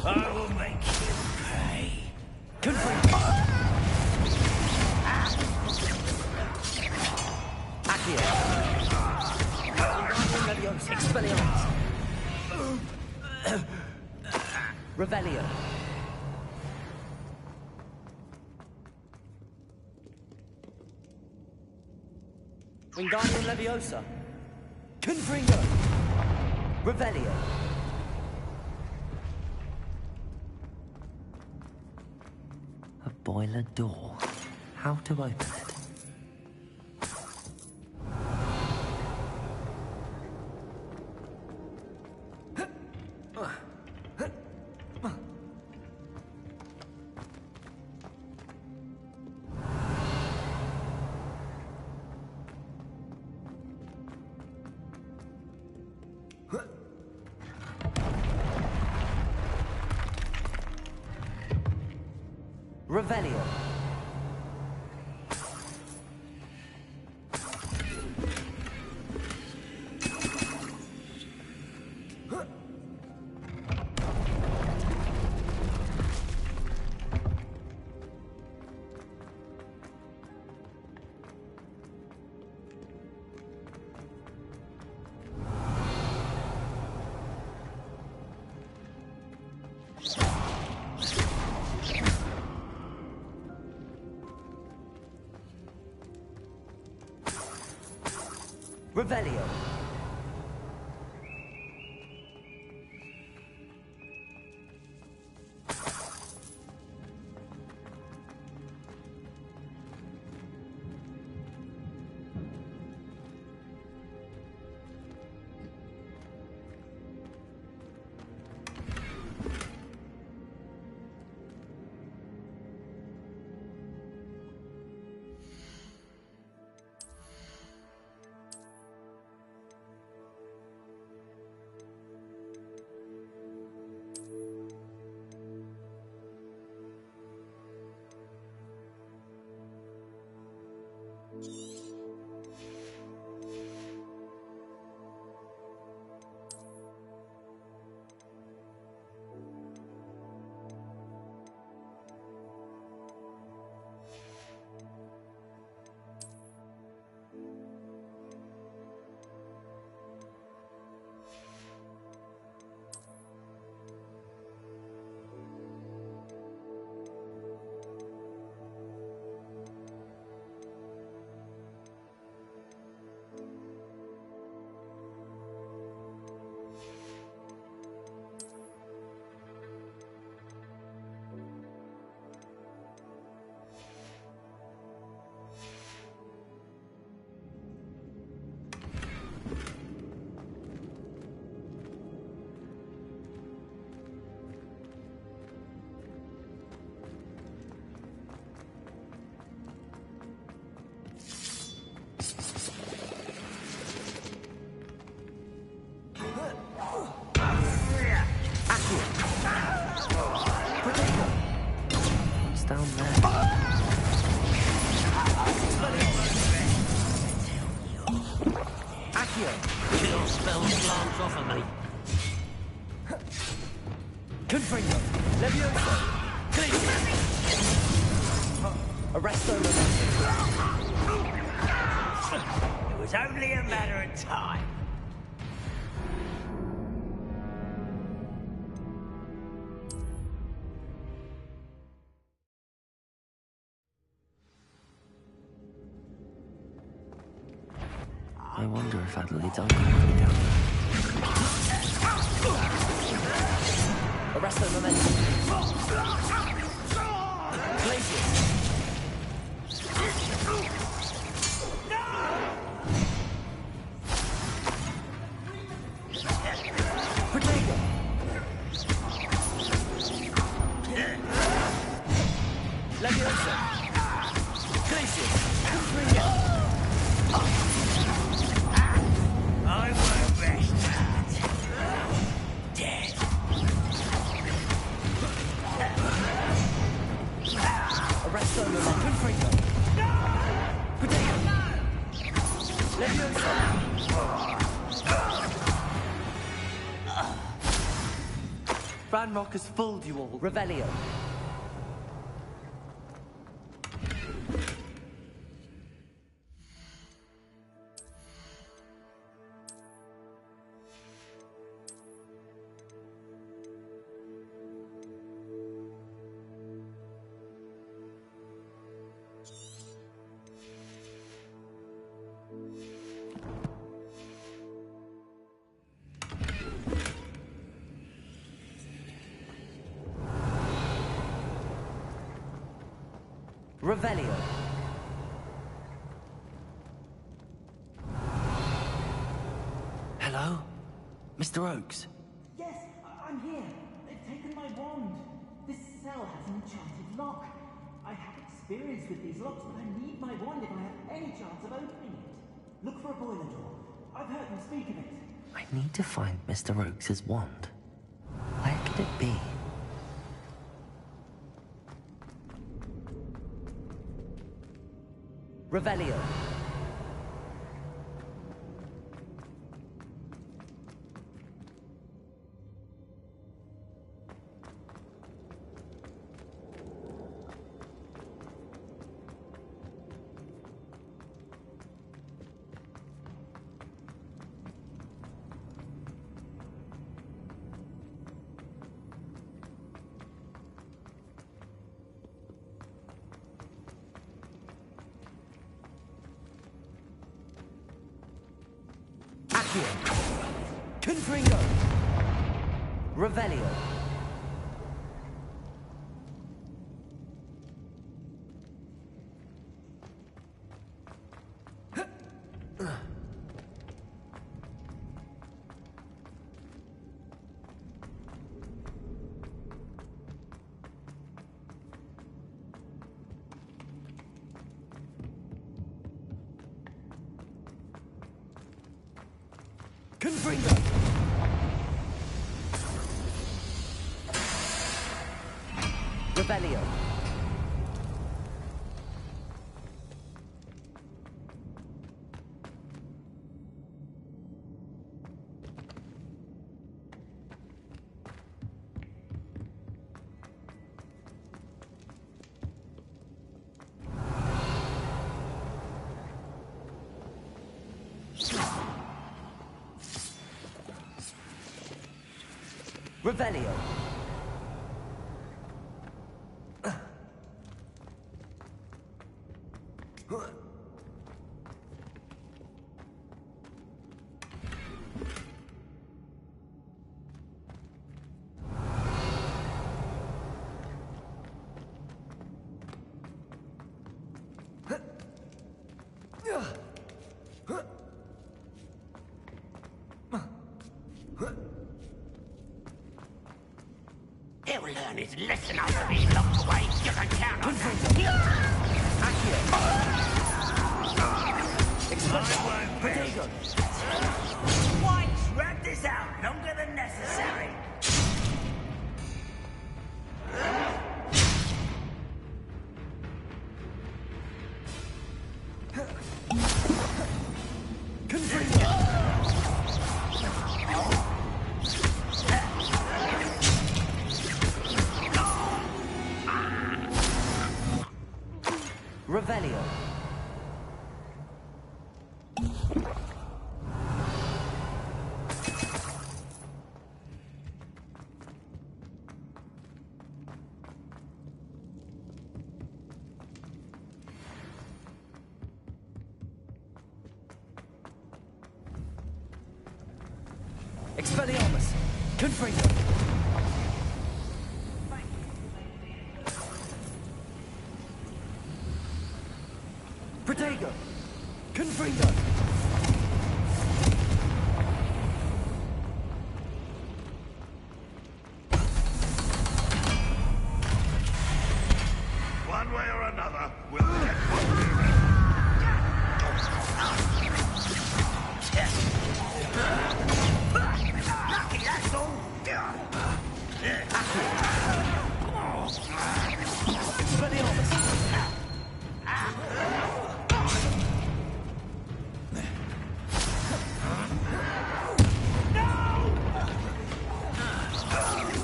I will make you pay. Confringo. Accio. Wingardium Leviosa. Expelliarmus. Revelio. Wingardium Leviosa. Confringo. Revelio. A boiler door. How to open it? Revelio. Revelio. Chill spell slants off of me. Confringo! Levioso! Arresto momentum! It was only a matter of time. I wonder if Adelaide's uncle will be down there. Arresto momentum! Glacius! Protego! Leviosa! Glacius! I won't rest. Dead. Arresto momentum! Confringo! Protego! Leviosa! Ranrock has fooled you all. Revelio. Revelio. Hello? Mr. Oakes? Yes, I'm here. They've taken my wand. This cell has an enchanted lock. I have experience with these locks, but I need my wand if I have any chance of opening it. Look for a boiler door. I've heard them speak of it. I need to find Mr. Oakes' wand. Where could it be? Revelio. Confringo! Revelio! Confringo! Revelio. Revelio. He'll learn his lesson after being locked away. You can count on that. White's dragged this out longer than necessary. Expelliarmus! Confringo! Protego! Confringo! One way or another, we'll get what we're in. Lucky, that's all.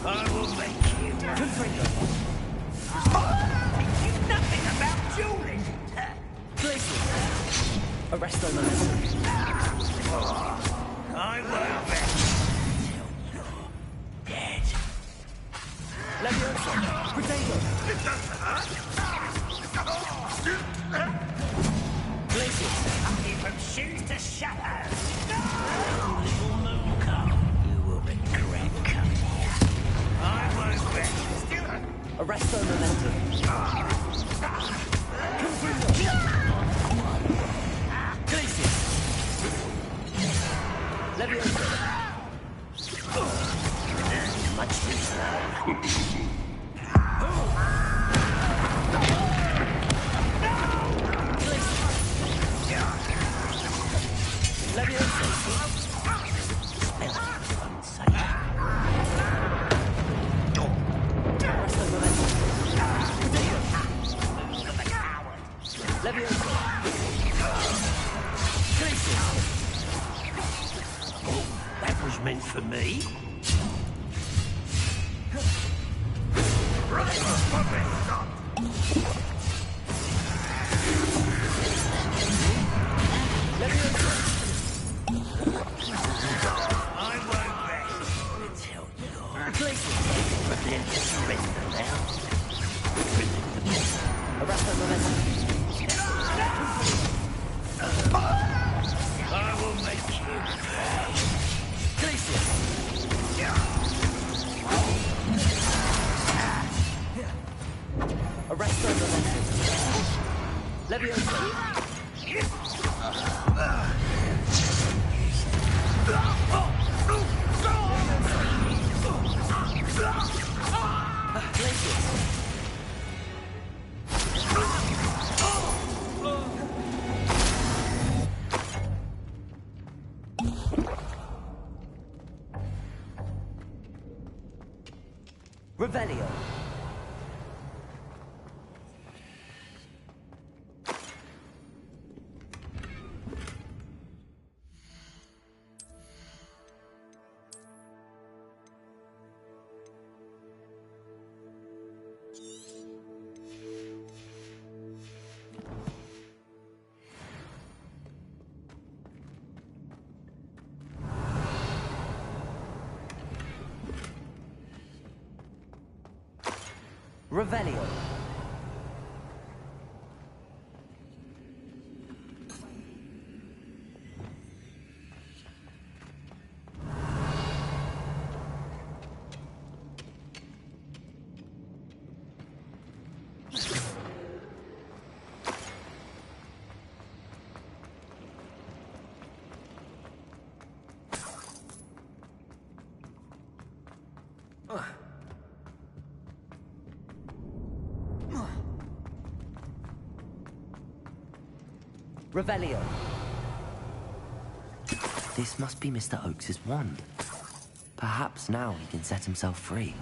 I will make you. Nothing about dueling. Arresto momentum. I won't bet. Dead. Leviosa! Protego! It doesn't hurt. Lucky from shoes to shadows. Little Luca, you will regret coming here. I won't bet. Still. Arresto momentum. Glacius! Leviosa! Much too slow. That was meant for me. Right, puppet, stop. I won't bet. Tell you. Prepare to surrender now. Arresto momentum. I will make you pay. Arresto momentum. Leviosa! Revelio! Revelio! Revelio. This must be Mr. Oakes's wand. Perhaps now he can set himself free.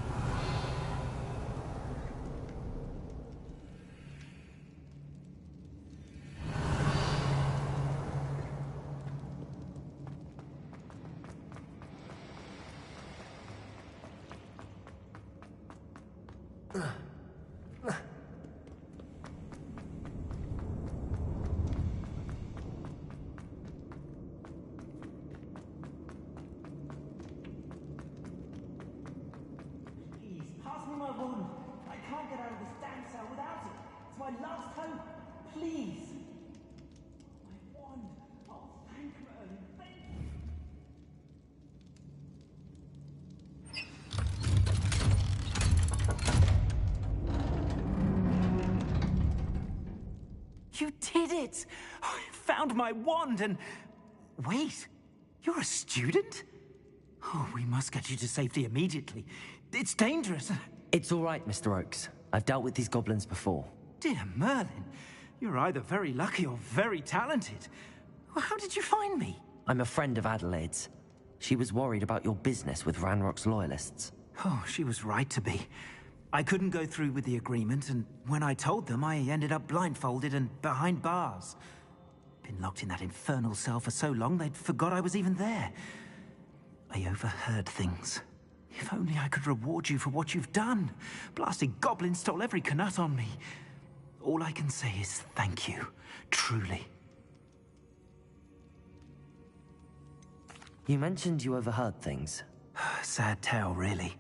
You did it! I found my wand and... Wait, you're a student? Oh, we must get you to safety immediately. It's dangerous. It's all right, Mr. Oakes. I've dealt with these goblins before. Dear Merlin, you're either very lucky or very talented. Well, how did you find me? I'm a friend of Adelaide's. She was worried about your business with Ranrock's loyalists. Oh, she was right to be. I couldn't go through with the agreement, and when I told them, I ended up blindfolded and behind bars. Been locked in that infernal cell for so long, they'd forgot I was even there. I overheard things. If only I could reward you for what you've done. Blasted goblins stole every Knut on me. All I can say is thank you, truly. You mentioned you overheard things. Sad tale, really.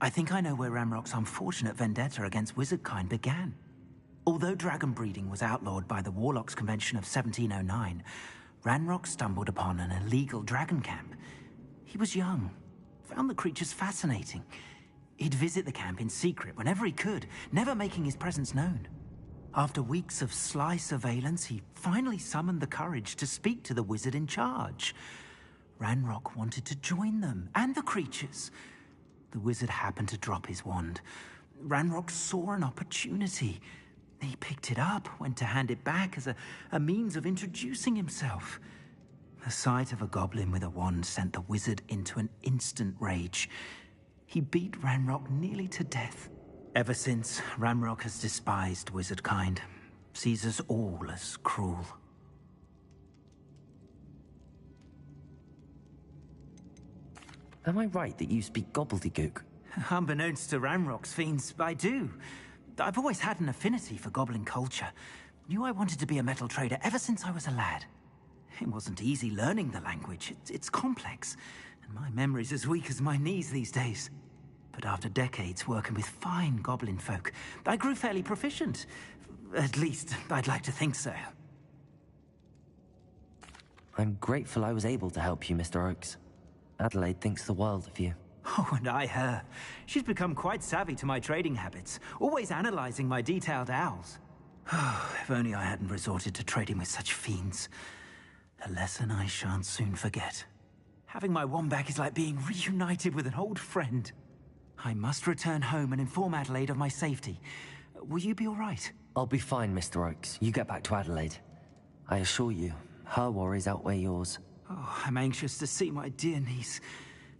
I think I know where Ranrock's unfortunate vendetta against wizardkind began. Although dragon breeding was outlawed by the Warlocks Convention of 1709, Ranrock stumbled upon an illegal dragon camp. He was young, found the creatures fascinating. He'd visit the camp in secret whenever he could, never making his presence known. After weeks of sly surveillance, he finally summoned the courage to speak to the wizard in charge. Ranrock wanted to join them, and the creatures. The wizard happened to drop his wand. Ranrock saw an opportunity. He picked it up, went to hand it back as a means of introducing himself. The sight of a goblin with a wand sent the wizard into an instant rage. He beat Ranrock nearly to death. Ever since, Ranrock has despised wizardkind, sees us all as cruel. Am I right that you speak gobbledygook? Unbeknownst to Ranrock's fiends, I do. I've always had an affinity for goblin culture. Knew I wanted to be a metal trader ever since I was a lad. It wasn't easy learning the language. It's complex, and my memory's as weak as my knees these days. But after decades working with fine goblin folk, I grew fairly proficient. At least, I'd like to think so. I'm grateful I was able to help you, Mr. Oakes. Adelaide thinks the world of you. Oh, and I her. She's become quite savvy to my trading habits, always analyzing my detailed owls. If only I hadn't resorted to trading with such fiends. A lesson I shan't soon forget. Having my wand back is like being reunited with an old friend. I must return home and inform Adelaide of my safety. Will you be all right? I'll be fine, Mr. Oakes. You get back to Adelaide. I assure you, her worries outweigh yours. Oh, I'm anxious to see my dear niece.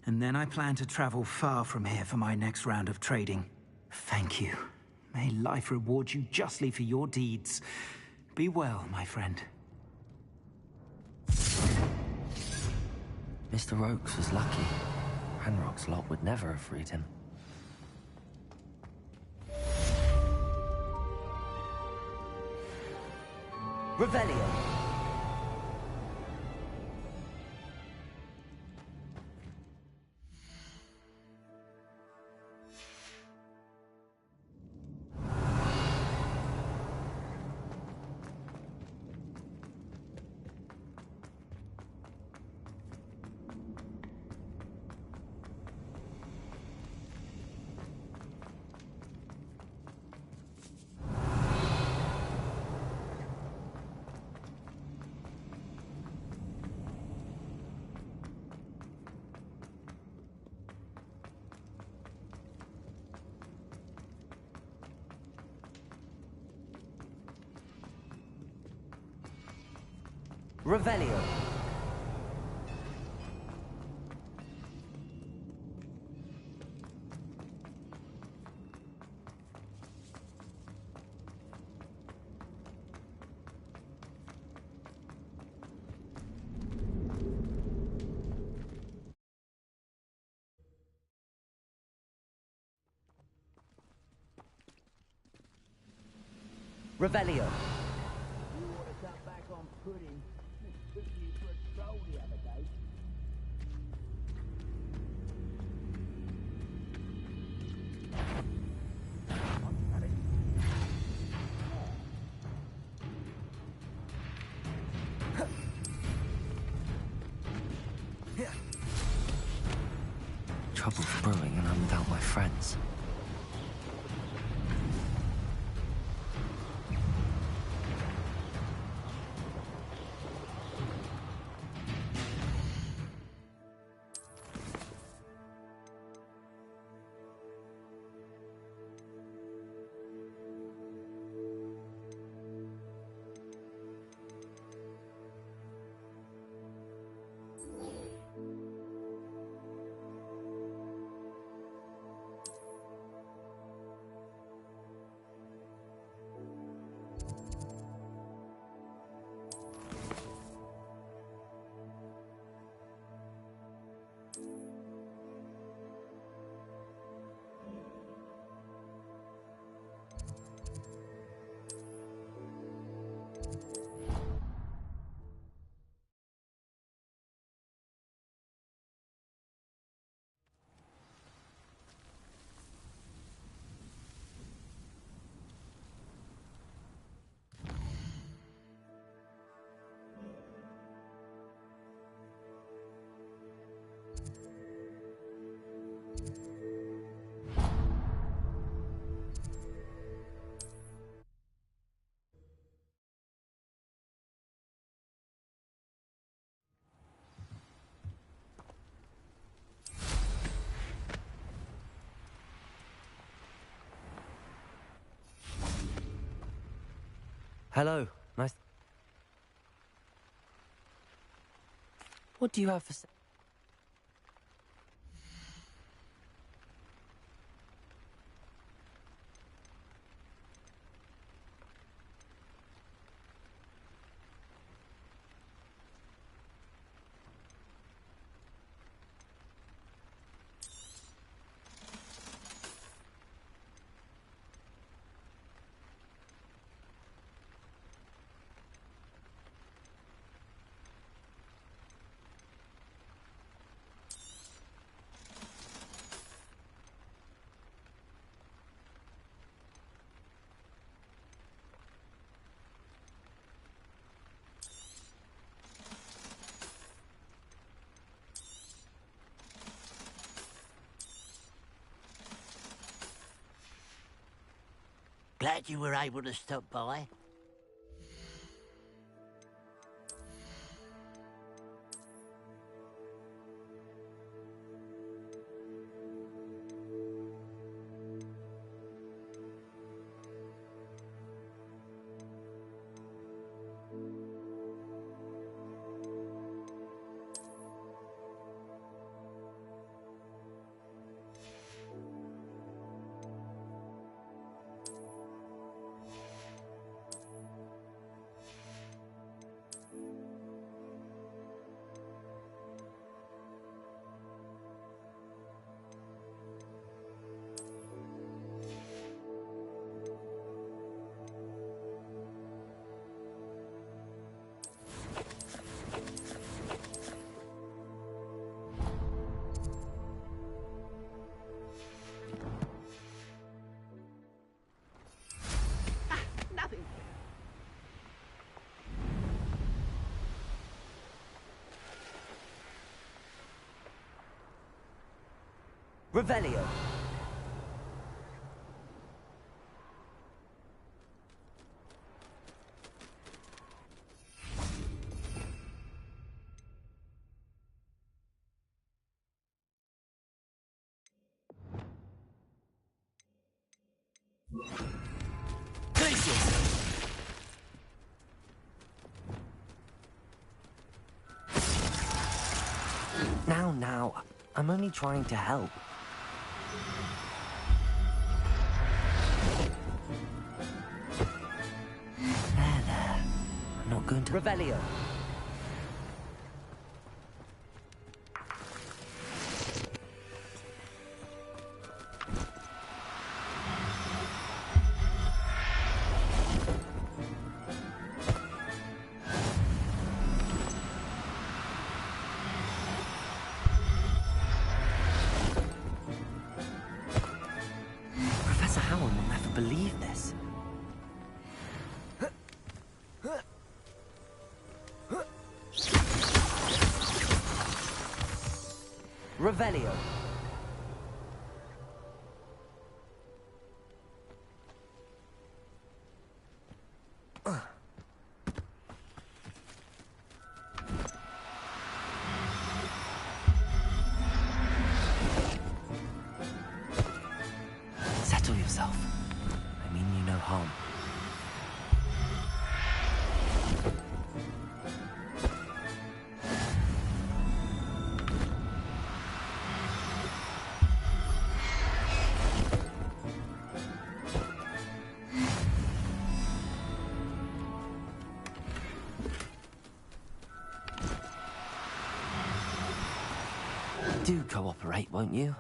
And then I plan to travel far from here for my next round of trading. Thank you. May life reward you justly for your deeds. Be well, my friend. Mr. Oakes was lucky. Ranrock's lot would never have freed him. Revelio! Revelio. Revelio. Trouble's brewing and I'm without my friends. Hello. Nice. What do you have for... Glad you were able to stop by. Revelio. Now, I'm only trying to help. There. I'm not going to... Revelio. Revelio. Settle yourself. I mean you no harm. Do cooperate, won't you?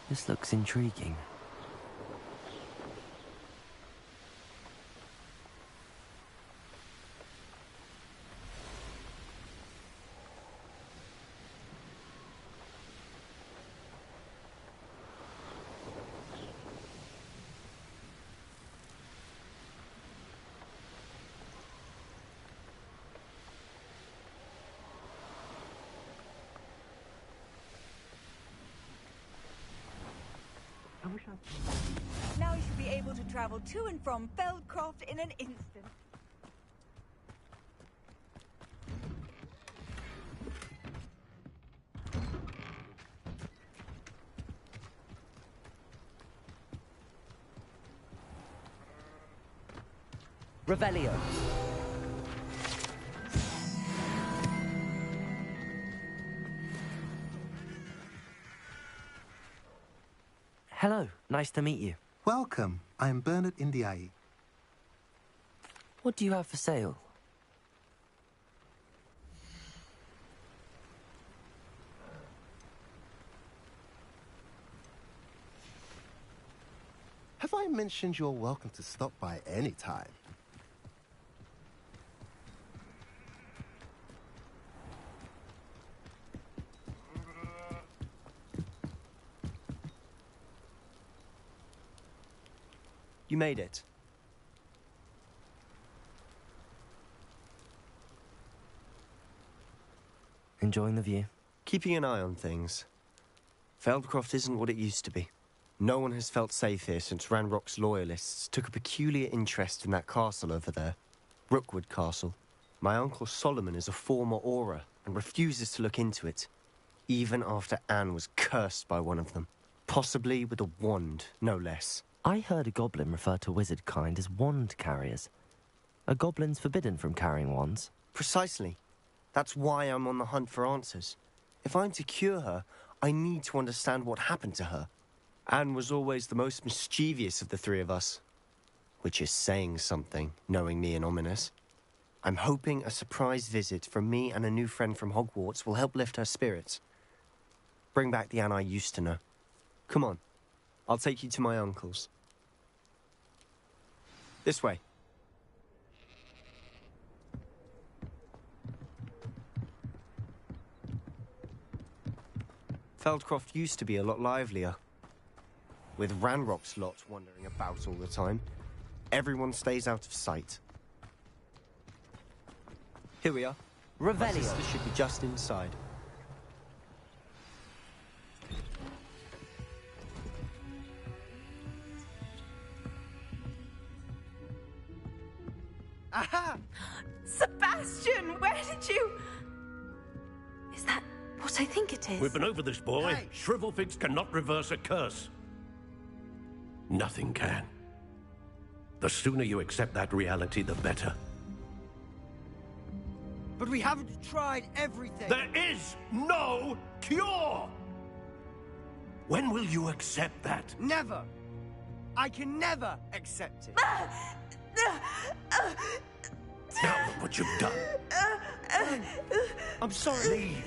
This looks intriguing. Now you should be able to travel to and from Feldcroft in an instant. Revelio. Hello, nice to meet you. Welcome. I am Bernard Indiai. What do you have for sale? Have I mentioned you're welcome to stop by any time? You made it. Enjoying the view? Keeping an eye on things. Feldcroft isn't what it used to be. No one has felt safe here since Ranrock's loyalists took a peculiar interest in that castle over there. Rookwood Castle. My uncle Solomon is a former Auror and refuses to look into it, even after Anne was cursed by one of them. Possibly with a wand, no less. I heard a goblin refer to wizard kind as wand carriers. Are goblins forbidden from carrying wands? Precisely. That's why I'm on the hunt for answers. If I'm to cure her, I need to understand what happened to her. Anne was always the most mischievous of the three of us. Which is saying something, knowing me and Ominous. I'm hoping a surprise visit from me and a new friend from Hogwarts will help lift her spirits. Bring back the Anne I used to know. Come on. I'll take you to my uncle's. This way. Feldcroft used to be a lot livelier. With Ranrock's lot wandering about all the time, everyone stays out of sight. Here we are. Revelio. My sister should be just inside. Aha! Sebastian, where did you... Is that what I think it is? We've been over this, boy. Hey. Shrivelfigs cannot reverse a curse. Nothing can. The sooner you accept that reality, the better. But we haven't tried everything. There is no cure! When will you accept that? Never. I can never accept it. Now look what you've done. I'm sorry. Leave.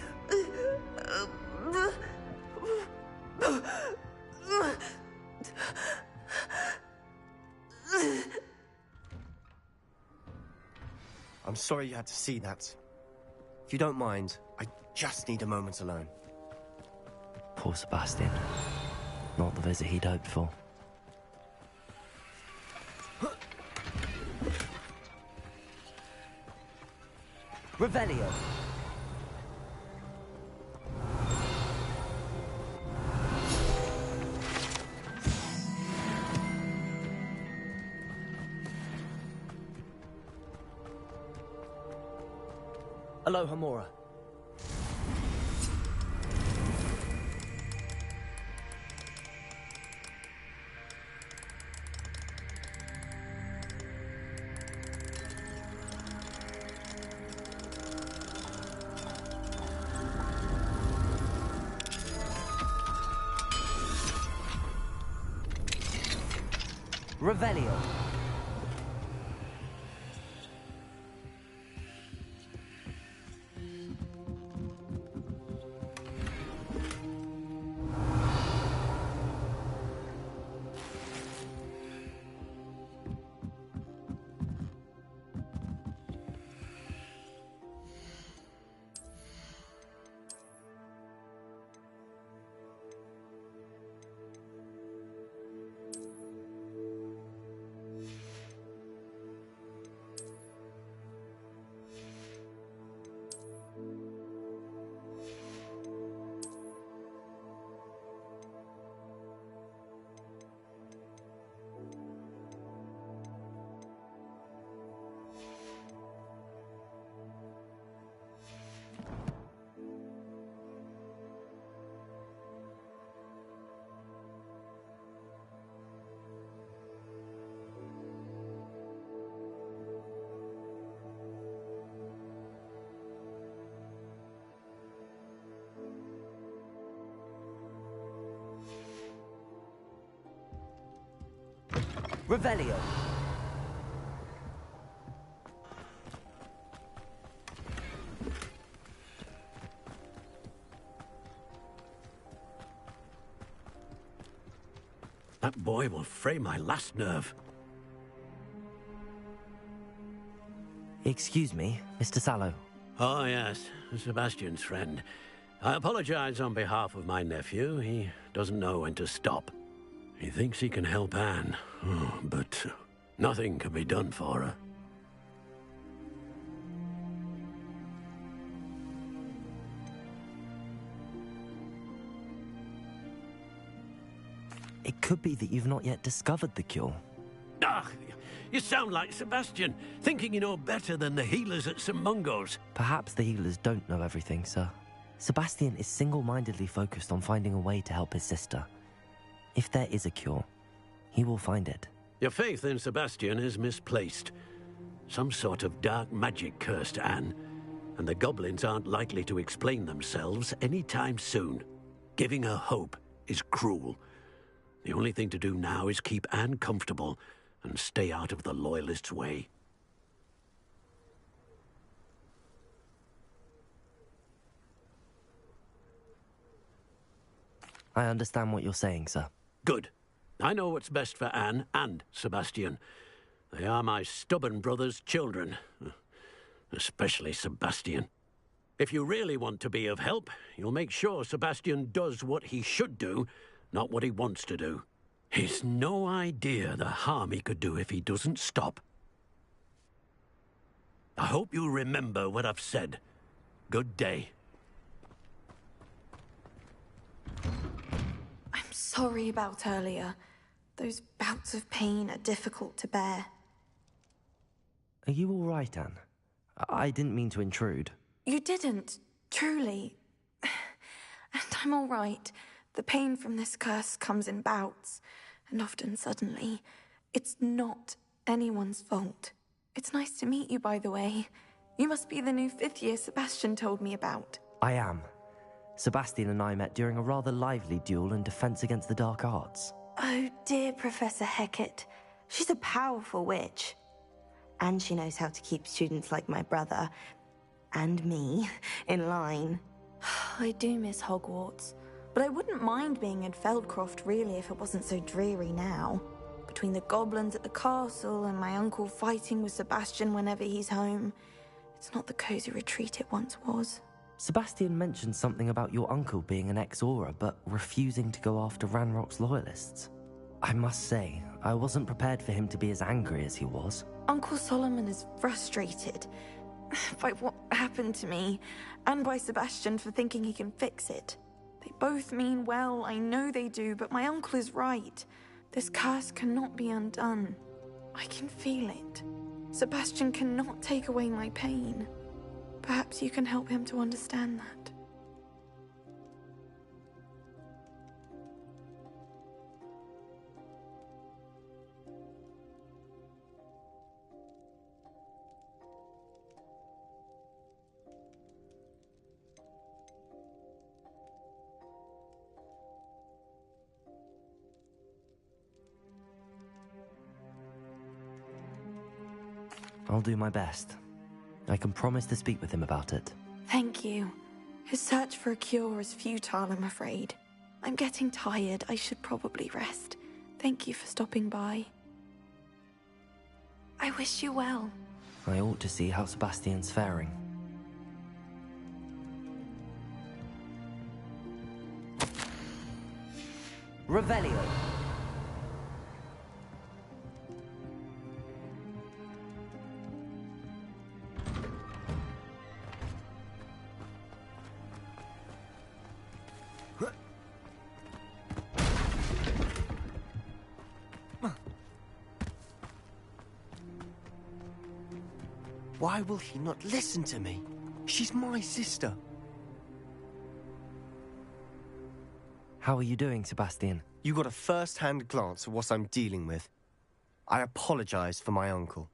I'm sorry you had to see that. If you don't mind, I just need a moment alone. Poor Sebastian. Not the visit he'd hoped for. Revelio. Aloha Mora. Revelio. Revelio. That boy will fray my last nerve. Excuse me, Mr. Sallow. Oh, yes, Sebastian's friend. I apologize on behalf of my nephew. He doesn't know when to stop. He thinks he can help Anne, but nothing can be done for her. It could be that you've not yet discovered the cure. Ah, you sound like Sebastian, thinking you know better than the healers at St. Mungo's. Perhaps the healers don't know everything, sir. Sebastian is single-mindedly focused on finding a way to help his sister. If there is a cure, he will find it. Your faith in Sebastian is misplaced. Some sort of dark magic cursed Anne, and the goblins aren't likely to explain themselves anytime soon. Giving her hope is cruel. The only thing to do now is keep Anne comfortable and stay out of the Loyalists' way. I understand what you're saying, sir. Good. I know what's best for Anne and Sebastian. They are my stubborn brother's children. Especially Sebastian. If you really want to be of help, you'll make sure Sebastian does what he should do, not what he wants to do. He's no idea the harm he could do if he doesn't stop. I hope you remember what I've said. Good day. I'm sorry about earlier. Those bouts of pain are difficult to bear. Are you all right, Anne? I didn't mean to intrude. You didn't, truly. And I'm all right. The pain from this curse comes in bouts, and often suddenly. It's not anyone's fault. It's nice to meet you, by the way. You must be the new 5th year Sebastian told me about. I am. Sebastian and I met during a rather lively duel in defense against the dark arts. Oh, dear Professor Hecat. She's a powerful witch. And she knows how to keep students like my brother, and me, in line. I do miss Hogwarts, but I wouldn't mind being in Feldcroft, really, if it wasn't so dreary now. Between the goblins at the castle and my uncle fighting with Sebastian whenever he's home, it's not the cozy retreat it once was. Sebastian mentioned something about your uncle being an ex-Auror, but refusing to go after Ranrock's loyalists. I must say, I wasn't prepared for him to be as angry as he was. Uncle Solomon is frustrated by what happened to me, and by Sebastian for thinking he can fix it. They both mean well, I know they do, but my uncle is right. This curse cannot be undone. I can feel it. Sebastian cannot take away my pain. Perhaps you can help him to understand that. I'll do my best. I can promise to speak with him about it. Thank you. His search for a cure is futile, I'm afraid. I'm getting tired. I should probably rest. Thank you for stopping by. I wish you well. I ought to see how Sebastian's faring. Revelio. Why will he not listen to me? She's my sister. How are you doing, Sebastian? You got a first-hand glance at what I'm dealing with. I apologize for my uncle.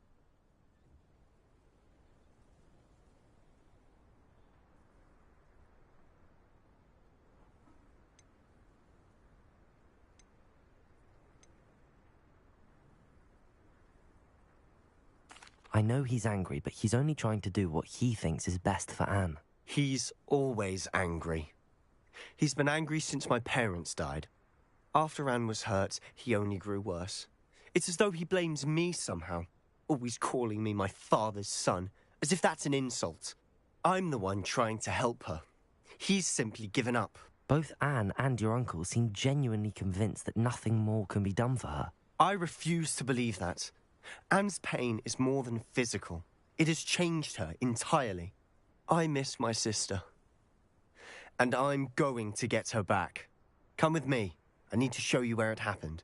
I know he's angry, but he's only trying to do what he thinks is best for Anne. He's always angry. He's been angry since my parents died. After Anne was hurt, he only grew worse. It's as though he blames me somehow, always calling me my father's son, as if that's an insult. I'm the one trying to help her. He's simply given up. Both Anne and your uncle seem genuinely convinced that nothing more can be done for her. I refuse to believe that. Anne's pain is more than physical. It has changed her entirely. I miss my sister. And I'm going to get her back. Come with me. I need to show you where it happened.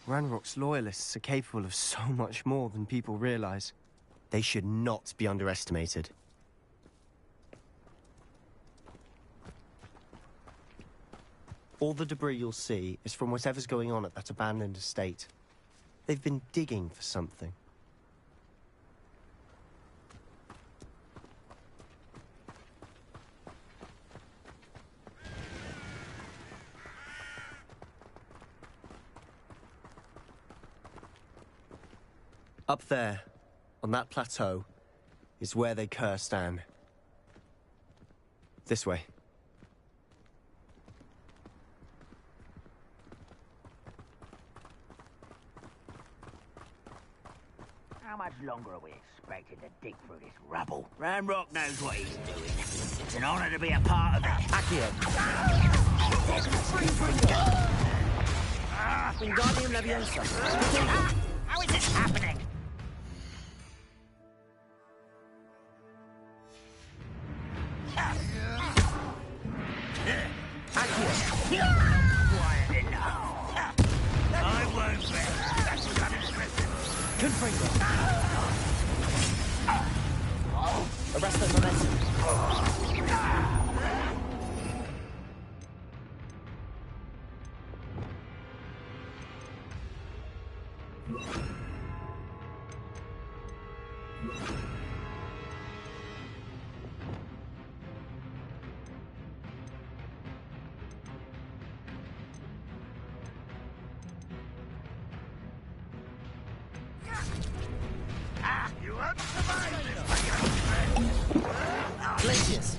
Ranrock's loyalists are capable of so much more than people realize. They should not be underestimated. All the debris you'll see is from whatever's going on at that abandoned estate. They've been digging for something. Up there, on that plateau, is where they cursed Anne. This way. How much longer are we expected to dig through this rubble? Ranrock knows what he's doing. It's an honor to be a part of it. Accio. Wingardium Leviosa. How is this happening? Quiet enough. I won't let. Confringo. Arrest the momentum. You won't survive this. Glacius.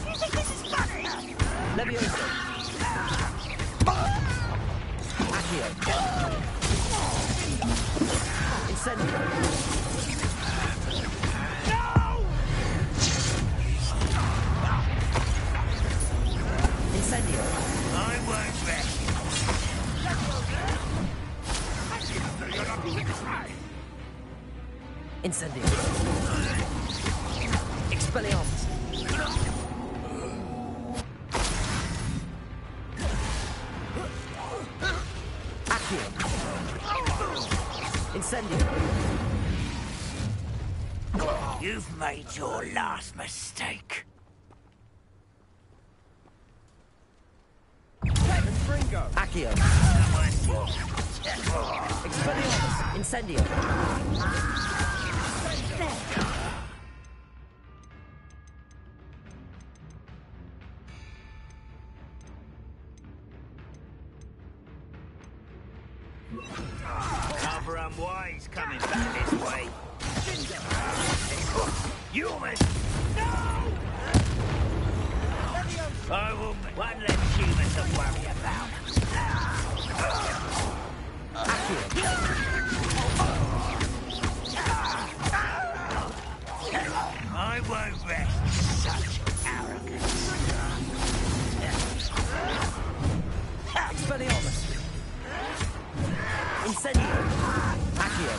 You think this is funny? Leviosa. Accio. Incendio. Incendio. I won't rest. Incendio. Expelliarmus. Accio. Incendio. You've made your last mistake. Accio. Expelliarmus. Incendio. Rather unwise coming back this way. Human! No! I will make one less human to worry about. I won't rest. Such arrogance. Expelliarmus. Incendio. Accio.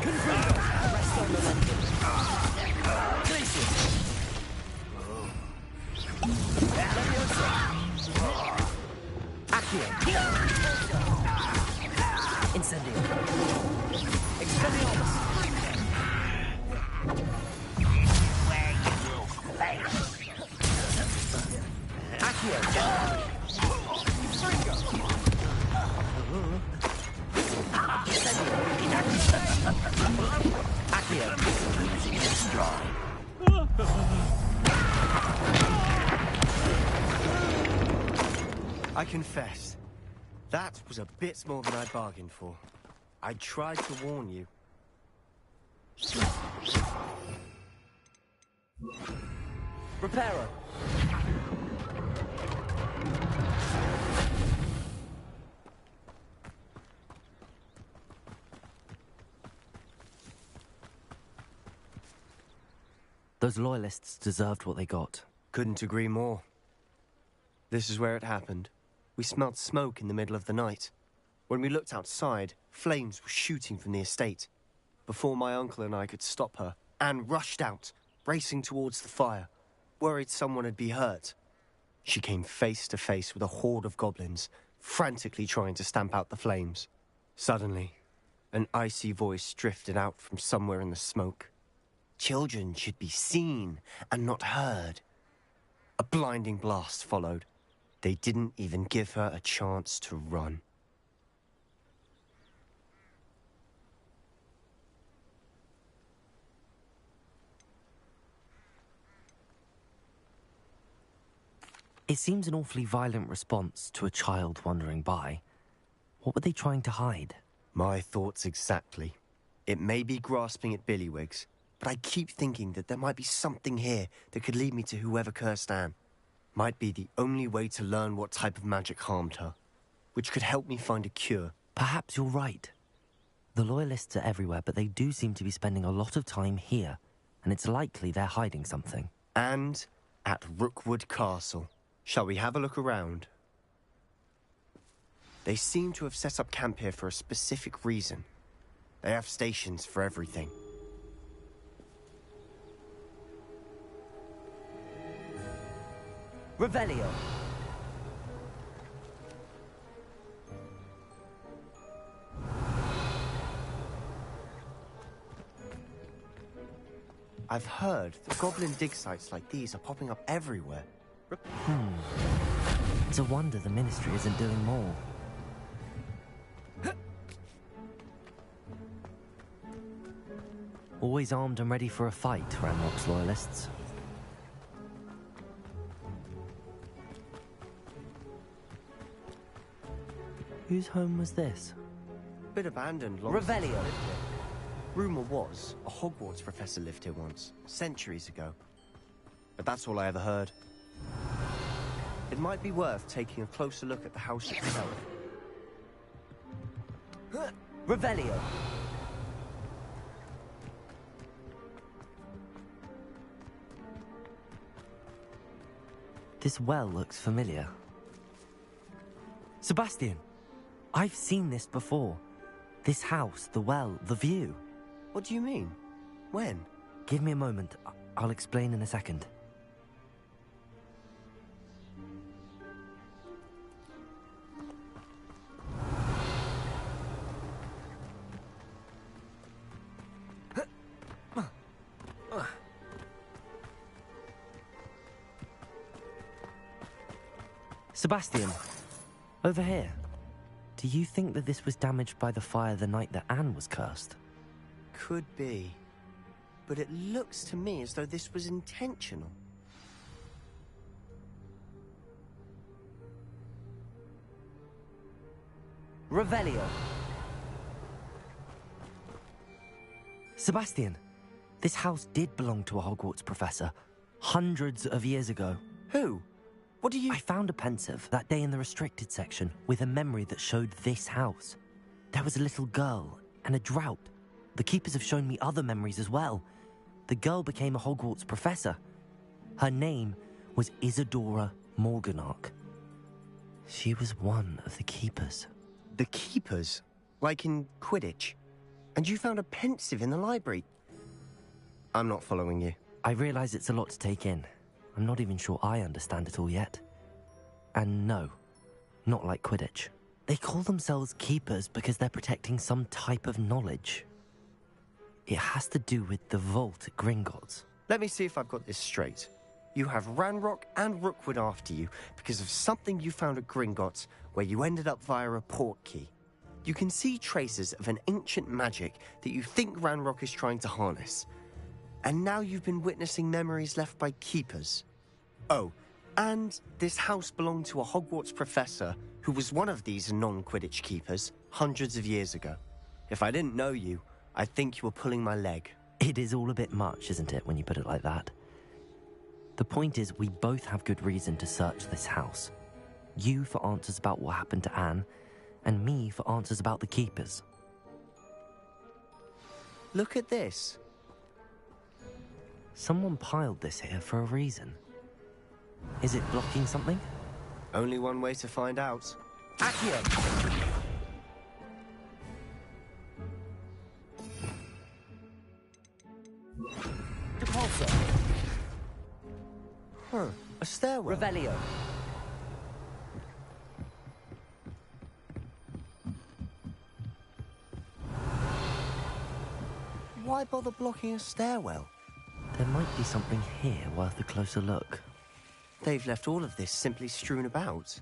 Confringo. Rest on momentum. Glacius. Leviosa. Accio. Incendio. Expelliarmus. Where you will face. Accio. Confringo. Incendio. Accio. Destroy. I confess, that was a bit more than I bargained for. I tried to warn you. Reparo! Those loyalists deserved what they got. Couldn't agree more. This is where it happened. We smelled smoke in the middle of the night. When we looked outside, flames were shooting from the estate. Before my uncle and I could stop her, Anne rushed out, racing towards the fire, worried someone had been hurt. She came face to face with a horde of goblins, frantically trying to stamp out the flames. Suddenly, an icy voice drifted out from somewhere in the smoke. Children should be seen and not heard. A blinding blast followed. They didn't even give her a chance to run. It seems an awfully violent response to a child wandering by. What were they trying to hide? My thoughts exactly. It may be grasping at Billywigs, but I keep thinking that there might be something here that could lead me to whoever cursed Anne. Might be the only way to learn what type of magic harmed her, which could help me find a cure. Perhaps you're right. The Loyalists are everywhere, but they do seem to be spending a lot of time here, and it's likely they're hiding something. And at Rookwood Castle. Shall we have a look around? They seem to have set up camp here for a specific reason. They have stations for everything. Revelio. I've heard that goblin dig sites like these are popping up everywhere. It's a wonder the Ministry isn't doing more. Always armed and ready for a fight, Ranrock's Loyalists. Whose home was this? Bit abandoned long Revelio. since I lived here. Rumour was a Hogwarts professor lived here once, centuries ago. But that's all I ever heard. It might be worth taking a closer look at the house itself. Revelio. This well looks familiar. Sebastian, I've seen this before. This house, the well, the view. What do you mean? When? Give me a moment. I'll explain in a second. Sebastian, over here. Do you think that this was damaged by the fire the night that Anne was cursed? Could be. But it looks to me as though this was intentional. Revelio. Sebastian, this house did belong to a Hogwarts professor, hundreds of years ago. Who? What do you... I found a pensive that day in the restricted section with a memory that showed this house. There was a little girl and a drought. The keepers have shown me other memories as well. The girl became a Hogwarts professor. Her name was Isadora Morganach. She was one of the keepers. The keepers? Like in Quidditch? And you found a pensive in the library? I'm not following you. I realize it's a lot to take in. I'm not even sure I understand it all yet. And no, not like Quidditch. They call themselves keepers because they're protecting some type of knowledge. It has to do with the vault at Gringotts. Let me see if I've got this straight. You have Ranrock and Rookwood after you because of something you found at Gringotts where you ended up via a port key. You can see traces of an ancient magic that you think Ranrock is trying to harness. And now you've been witnessing memories left by keepers. Oh, and this house belonged to a Hogwarts professor who was one of these non-Quidditch keepers hundreds of years ago. If I didn't know you, I'd think you were pulling my leg. It is all a bit much, isn't it, when you put it like that? The point is, we both have good reason to search this house. You for answers about what happened to Anne, and me for answers about the keepers. Look at this. Someone piled this here for a reason. Is it blocking something? Only one way to find out. Accio! Depulso. Huh, a stairwell. Revelio. Why bother blocking a stairwell? There might be something here worth a closer look. They've left all of this simply strewn about.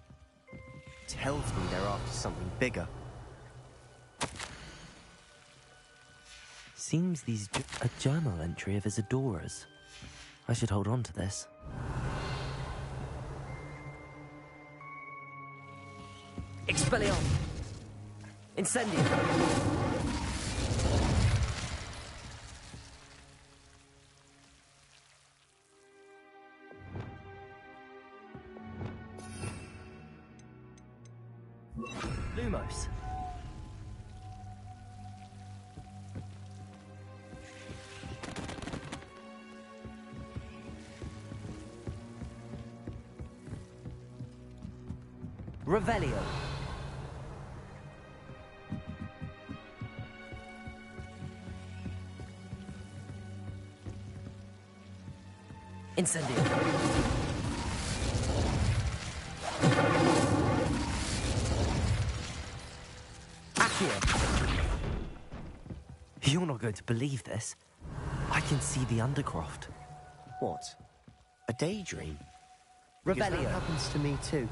Tells me they're after something bigger. Seems these a journal entry of Isadora's. I should hold on to this. Expellion. Incendium. Lumos. Revelio. Incendio. Accio. You're not going to believe this. I can see the Undercroft. What? A daydream? Revelio. Because that happens to me too.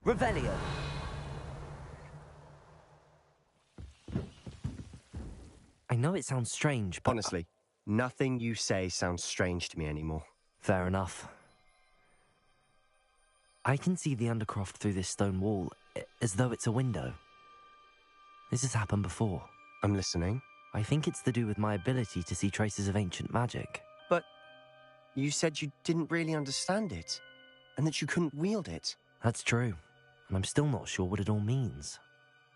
Revelio. I know it sounds strange, but... Honestly, nothing you say sounds strange to me anymore. Fair enough. I can see the Undercroft through this stone wall, as though it's a window. This has happened before. I'm listening. I think it's to do with my ability to see traces of ancient magic. But you said you didn't really understand it, and that you couldn't wield it. That's true, and I'm still not sure what it all means.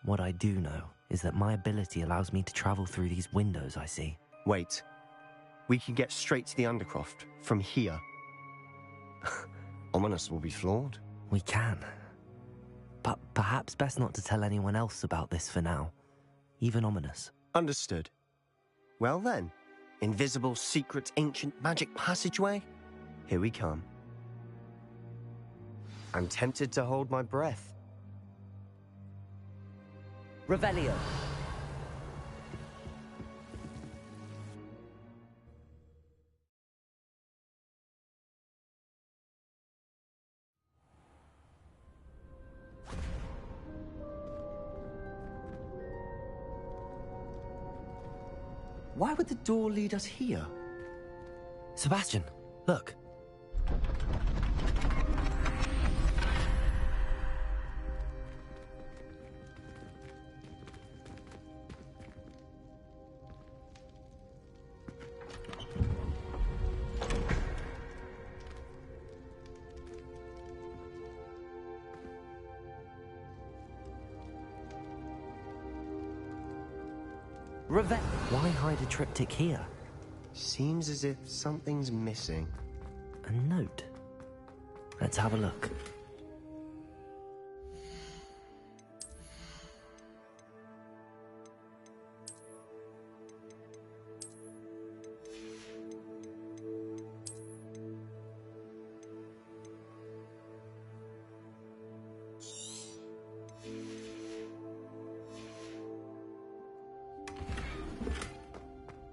What I do know is that my ability allows me to travel through these windows I see. Wait. We can get straight to the Undercroft from here. Ominous will be flawed. We can. But perhaps best not to tell anyone else about this for now. Even Ominous. Understood. Well then, invisible, secret, ancient magic passageway? Here we come. I'm tempted to hold my breath. Revelio. Why would the door lead us here? Sebastian, look. Why hide a triptych here? Seems as if something's missing. A note. Let's have a look.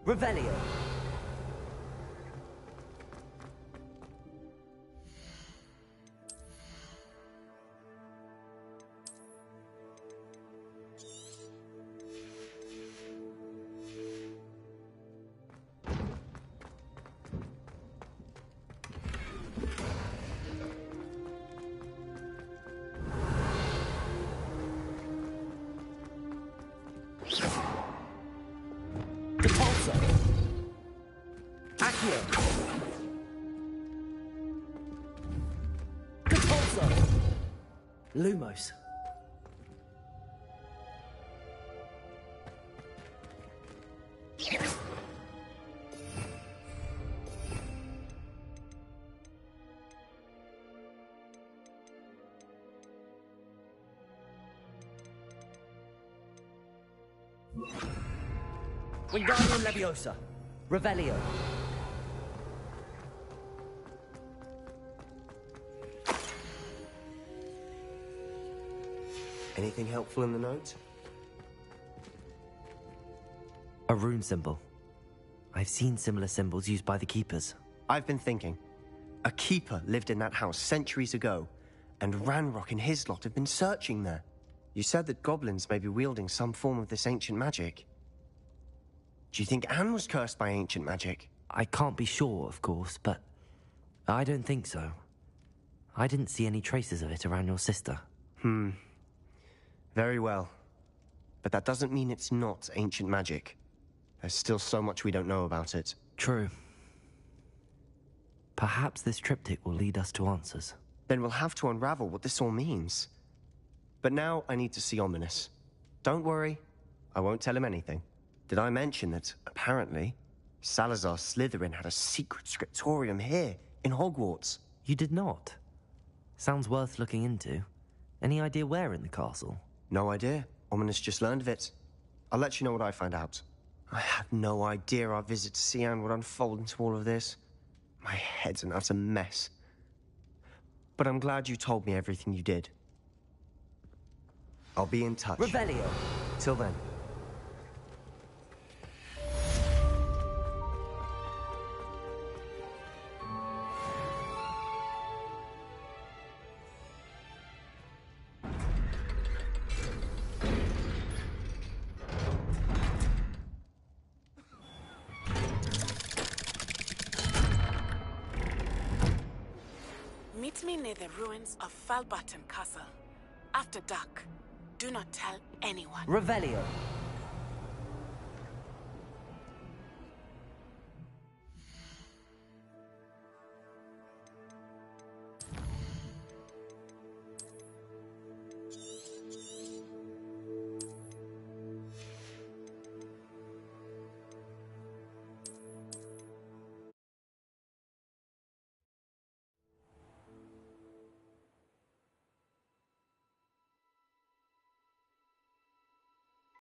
Revelio. Lumos. Wingardium Leviosa. Revelio. Anything helpful in the note? A rune symbol. I've seen similar symbols used by the Keepers. I've been thinking. A Keeper lived in that house centuries ago, and Ranrock and his lot have been searching there. You said that goblins may be wielding some form of this ancient magic. Do you think Anne was cursed by ancient magic? I can't be sure, of course, but I don't think so. I didn't see any traces of it around your sister. Very well. But that doesn't mean it's not ancient magic. There's still so much we don't know about it. True. Perhaps this triptych will lead us to answers. Then we'll have to unravel what this all means. But now I need to see Ominous. Don't worry, I won't tell him anything. Did I mention that, apparently, Salazar Slytherin had a secret scriptorium here, in Hogwarts? You did not? Sounds worth looking into. Any idea where in the castle? No idea. Ominous just learned of it. I'll let you know what I find out. I had no idea our visit to Cian would unfold into all of this. My head's an utter mess. But I'm glad you told me everything you did. I'll be in touch. Revelio. Till then. Meet me near the ruins of Falbutton Castle. After dark. Do not tell anyone. Revelio.